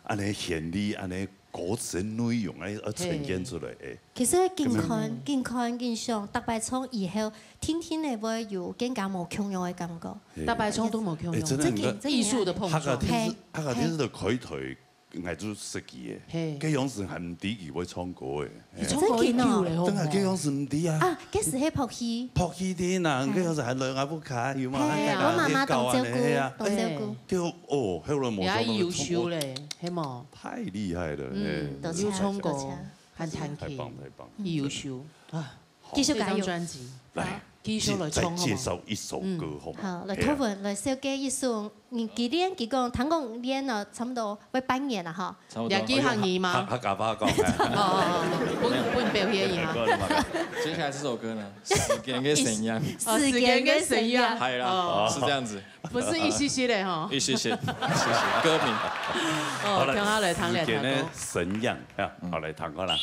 安尼旋律，安尼歌詞內容而呈現出來誒。其實見看上，特別從以後天天嚟會有更加冇共用嘅感覺。特別從都冇共用，即係藝術的碰撞。客家天就開台藝術設計嘅，嗰樣是係唔抵佢會唱歌嘅。真見啊！真係嗰樣是唔抵啊！啊，嗰時係撲戲。撲戲啲啊，嗰樣是係兩眼不卡，要嘛？我媽媽當照顧。叫哦，後來冇。也優秀咧，係嘛？太厲害了！要唱歌，還彈琴，太棒！優秀啊！繼續加油！專輯來。再介紹一首歌好嗎？好，來討論，來小姐一首，你幾年幾講，聽講練了差唔多會半年啦，哈。廿幾行二嘛？客家話講。本表演一下。接下來這首歌呢？時間跟神一樣。時間跟神一樣。係啦，是這樣子。不是一些些的哈。一些些，歌名。好了，聽下來彈兩首歌。神樣啊，好嚟彈過啦。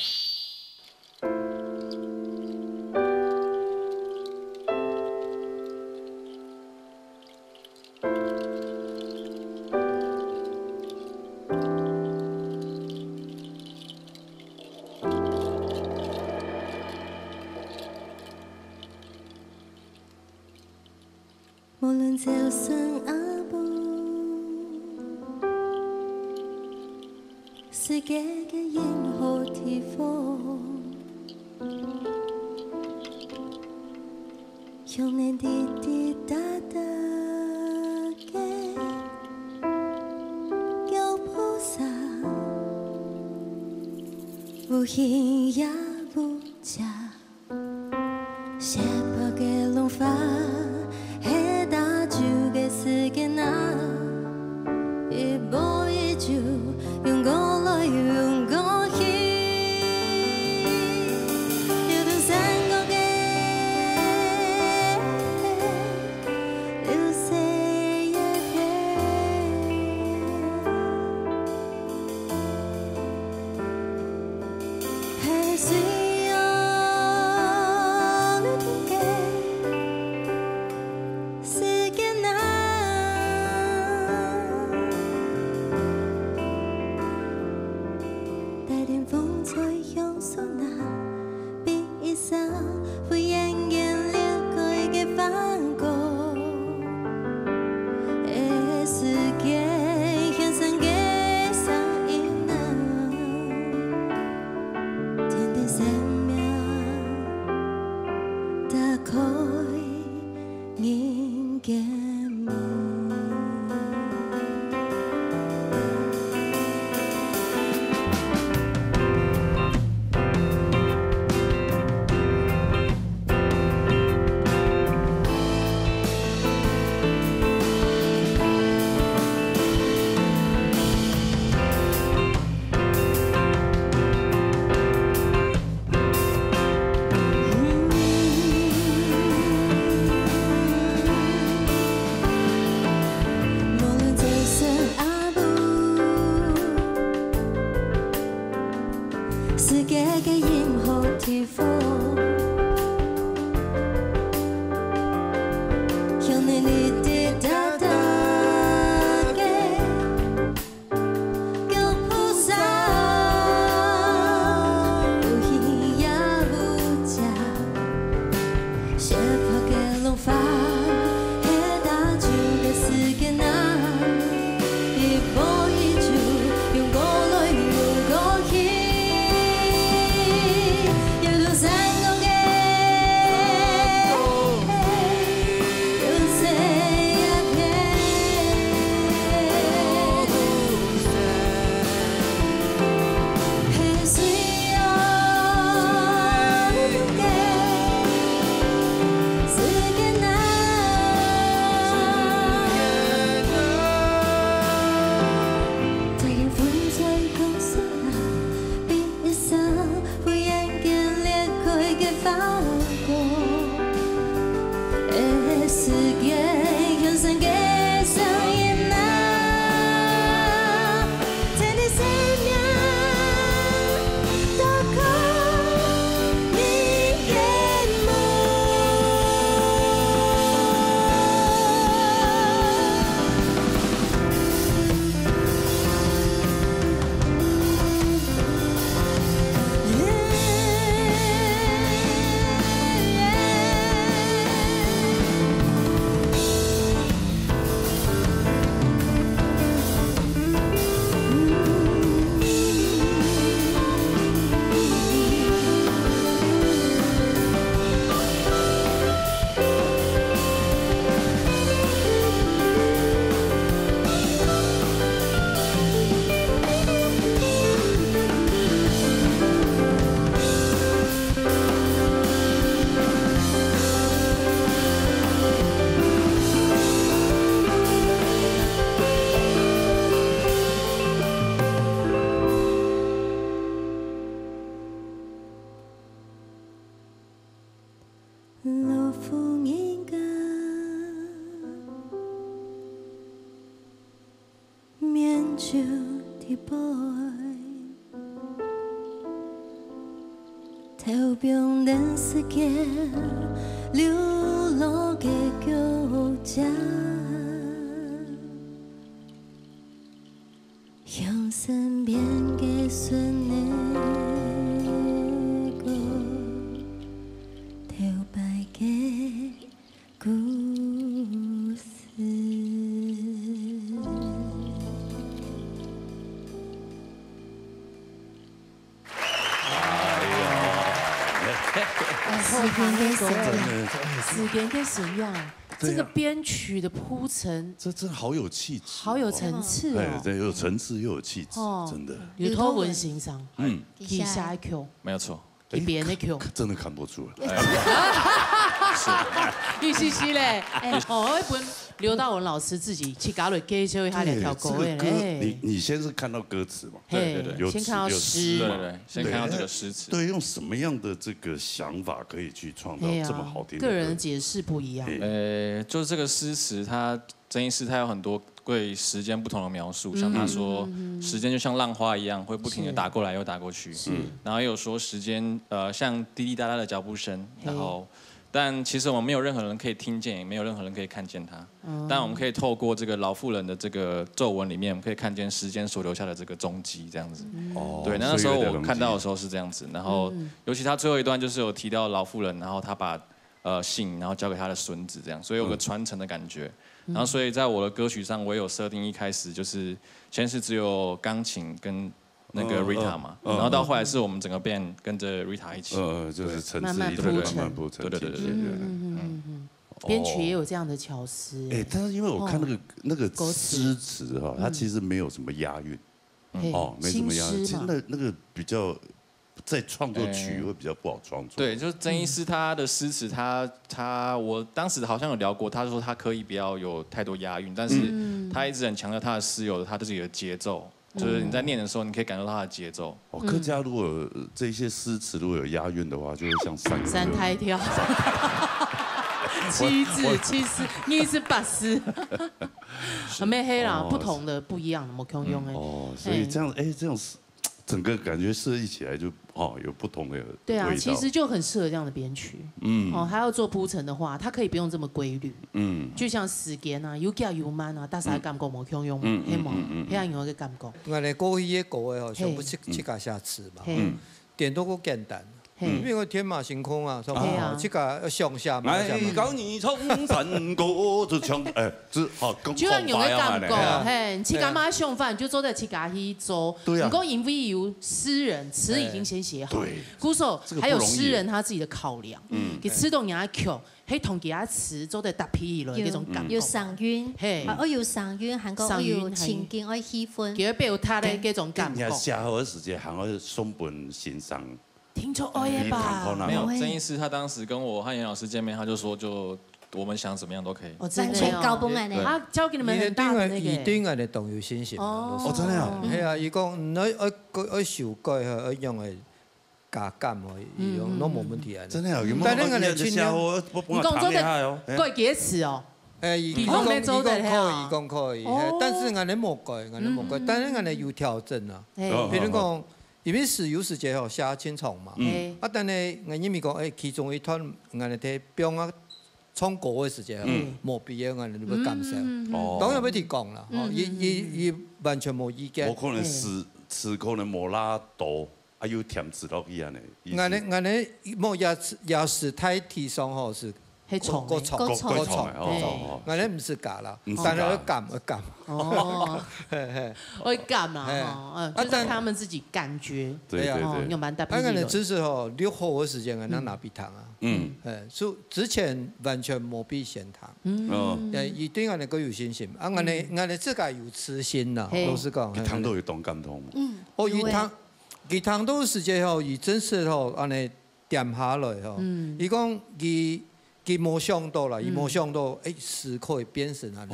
無論就算阿布，世界嘅任何地方，用你滴滴答答嘅腳步聲，無影也無蹤，寫不嘅龍發。時間啊，一步一步，用過來用過去，要到三個嘅流逝一片，係需要你嘅時間啊。点风吹向苏那，比一生不言言裂开的反光，的世界现身的声音啊，天地生命打开人间门。世界嘅任何地方，向你你的大大嘅脚步上，有鱼也有家，斜坡嘅龙发，黑大酒嘅世界那，一步一步用过来用过去。老夫人家面就的 boy， 投병된世界流浪的狗家，向身边的孙女。 故事。时间跟怎样？这个编曲的铺陈，这真的好有气质，好有层次哦。对，有层次又有气质，真的。有托文欣赏，底下 Q 没有错，给别人的 Q 真的看不出来。玉西西嘞，哦，一本刘大文老师自己去搞了介绍一下两条歌嘞。你先是看到歌词嘛？对对对，先看到诗，对，先看到这个诗词。对，用什么样的这个想法可以去创造这么好听的歌？个人的解释不一样。就是这个诗词，它曾医师他有很多对时间不同的描述，像他说时间就像浪花一样，会不停的打过来又打过去。然后也有说时间像滴滴答答的脚步声，然后但其实我们没有任何人可以听见，也没有任何人可以看见它。但我们可以透过这个老妇人的这个咒文里面，我们可以看见时间所留下的这个踪迹，这样子。对，那时候我看到的时候是这样子，然后尤其他最后一段就是有提到老妇人，然后他把信然后交给他的孙子，这样，所以有个传承的感觉。然后所以在我的歌曲上，我也有设定一开始就是先是只有钢琴跟那个 Rita 嘛，然后到后来是我们整个 band 跟着 Rita 一起，就是层次慢慢铺陈，对。编曲也有这样的巧思。但是因为我看那个诗词哈，它其实没有什么押韵，没什么押韵，其实那个比较在创作曲会比较不好创作。对，就是曾医师他的诗词，我当时好像有聊过，他说他刻意不要有太多押韵，但是他一直很强调他的诗有他自己的节奏。就是你在念的时候，你可以感受到它的节奏。客家如果有这些诗词如果有押韵的话，就会像三胎跳，七字七思，你是八思，没黑啦，不同的不一样的，我可以用哎。所以这样这样整个感觉设计起来就有不同的味道。对啊，其实就很适合这样的编曲。还要做铺陈的话，它可以不用这么规律。就像时间啊，有叫有慢啊，但是感觉无强用，黑毛，黑样有个感觉。我哋过去嘅歌嘅全部七家下词嘛，点都够简单。因为天马行空啊，是吧？这个上下嘛。搞你冲山歌就唱，就像有个感觉，嘿，七家嘛上饭就坐在七家去做。对啊。不过因为有诗人词已经先写好，鼓手还有诗人他自己的考量，给吃动人家曲，嘿同其他词做在搭配了那种感觉。有上韵，我有上韵，韩国我有情景，我喜欢。给表他的那种感觉。下好的时间，韩国松本欣赏。听说耶吧？没有，曾医师他当时跟我和严老师见面，他就说我们想怎么样都可以。完全高本来的，他教给你们很大的那个。一定的动有信心。真的啊？系啊，伊讲我修改我用的加减哦，伊用都冇问题啊。真的啊？但那个呢，尽量你讲做的改几次哦？伊讲可以，但是俺哋冇改，但是俺哋要调整啊。譬如讲。因为是有时间吼写清楚嘛，但是我因为讲其中一段我哋睇表啊唱歌嘅时间，冇必要我哋要感受，當然要提講啦，伊完全冇意見。冇可能詞可能冇拉到，要填詞落去安尼。我哋冇也是太提上吼是。過重，我哋唔是假啦，但係會減。會減啊，就是他們自己感覺。對，有蠻大。那個呢，只是6號嘅時間，我哋拿筆糖啊。所以之前完全冇必選糖。一定我哋個有信心，我哋自己有自信啦。老實講，糖都有動感通。佢糖都時間吼，伊真是吼，安尼掂下來吼。伊講伊冇想到啦，伊冇想到，詩可以變成安尼。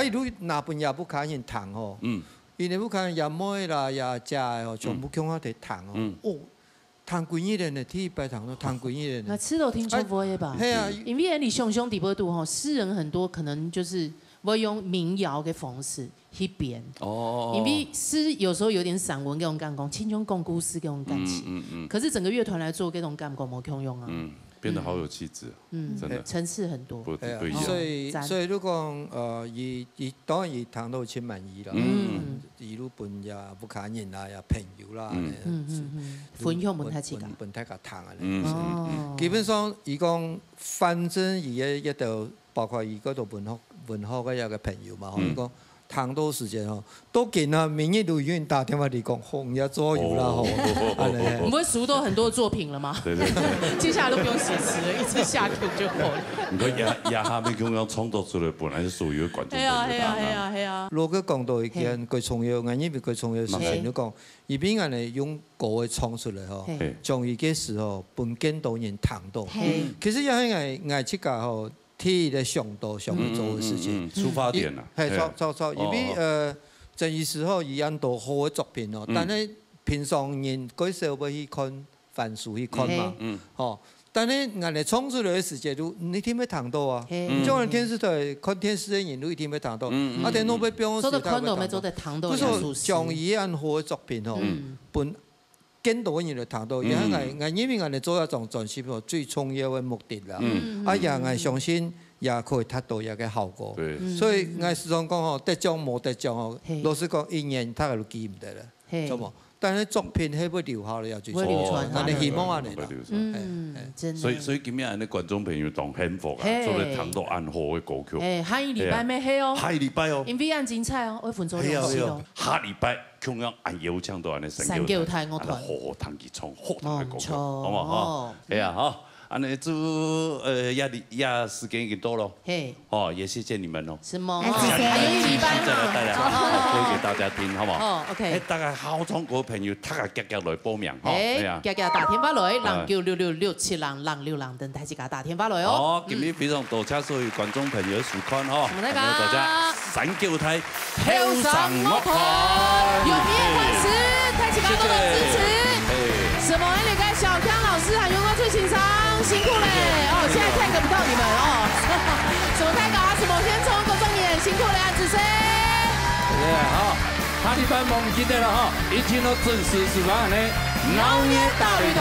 如果那本也不看人糖吼，伊你不看也買啦，也食吼，全部講下啲糖哦。糖幾億人的第一排糖都糖幾億人。那吃都挺舒服的吧？係啊，因為你熊熊底波度吼，詩人很多可能就是我用民謠嘅方式去編。因為詩有時候有點散文嗰種感覺，輕鬆講故事嗰種感情。可是整個樂團來做嗰種感覺冇共用啊。變得好有氣質，真的層次很多，不一樣。所以如果伊當然伊糖都真滿意啦，一路本也不看人啦，也朋友啦，分享本太自家，本太個糖啊，基本上伊講，反正伊嘅一度包括伊嗰度文學嘅一個朋友嘛，伊講。糖多時間哦，都給那民意錄音打電話嚟講，紅也桌遊啦吼。我們會熟到很多作品了嗎？對。接下來都不用寫詞了，一直下 Q 就好了。唔過也下面咁樣創作出來，本來是屬於觀眾。係啊。如果講到一件佢重要，我因為佢重要事情都講，而邊個嚟用歌嘅創出嚟吼，將伊嘅時候本見到人彈到。其實也係我出家吼。替的上多上去做的事情，出發點啦，係錯，因為這時候伊很多好嘅作品哦，但係平常人舉手要去看，凡事去看嘛，但係我哋創出來嘅時間都你聽沒聽到啊？就像電視台看電視嘅人都一定沒聽到，電腦要表示他會聽到，不是將伊很好嘅作品哦，本见到人就談到，因為我因為我哋做一種專輯哦，最重要嘅目的啦。也我相信也可以達到一個效果。所以我時常講哦，得獎冇得獎哦，老實講一年他都記唔得啦，做冇。但係作品係會留下嚟，又最重要。但係希望啊你啦。真係。所以今日啲觀眾朋友當幸福啊，做嚟談到暗號嘅歌曲。下一禮拜咩戲哦？下一禮拜哦。MV 很精彩哦，我分做兩次哦。下禮拜同樣按邀請到安尼神叫台樂團，好彈吉唱，好彈嘅歌曲，好嘛哈？係啊哈。安尼就時間已經到咯，哦，也謝謝你們咯。是嗎？下禮拜再來帶來歌給大家聽，好嘛？OK。大家考中國朋友，大家夾夾來報名，夾夾打電話來，096667006等大家打電話來哦。好，今日非常多謝所有觀眾朋友收看哦，大家神叫台跳上樂團，有咩關係？大家多多支持。什麼？你跟小康老師還有我最欣賞。辛苦嘞！哦，現在看不到你們哦。什麼太高啊？什麼先衝個重點，辛苦了，子生。好，下禮拜我唔記得了哈，一聽到準時是吧？呢，老年大旅隊。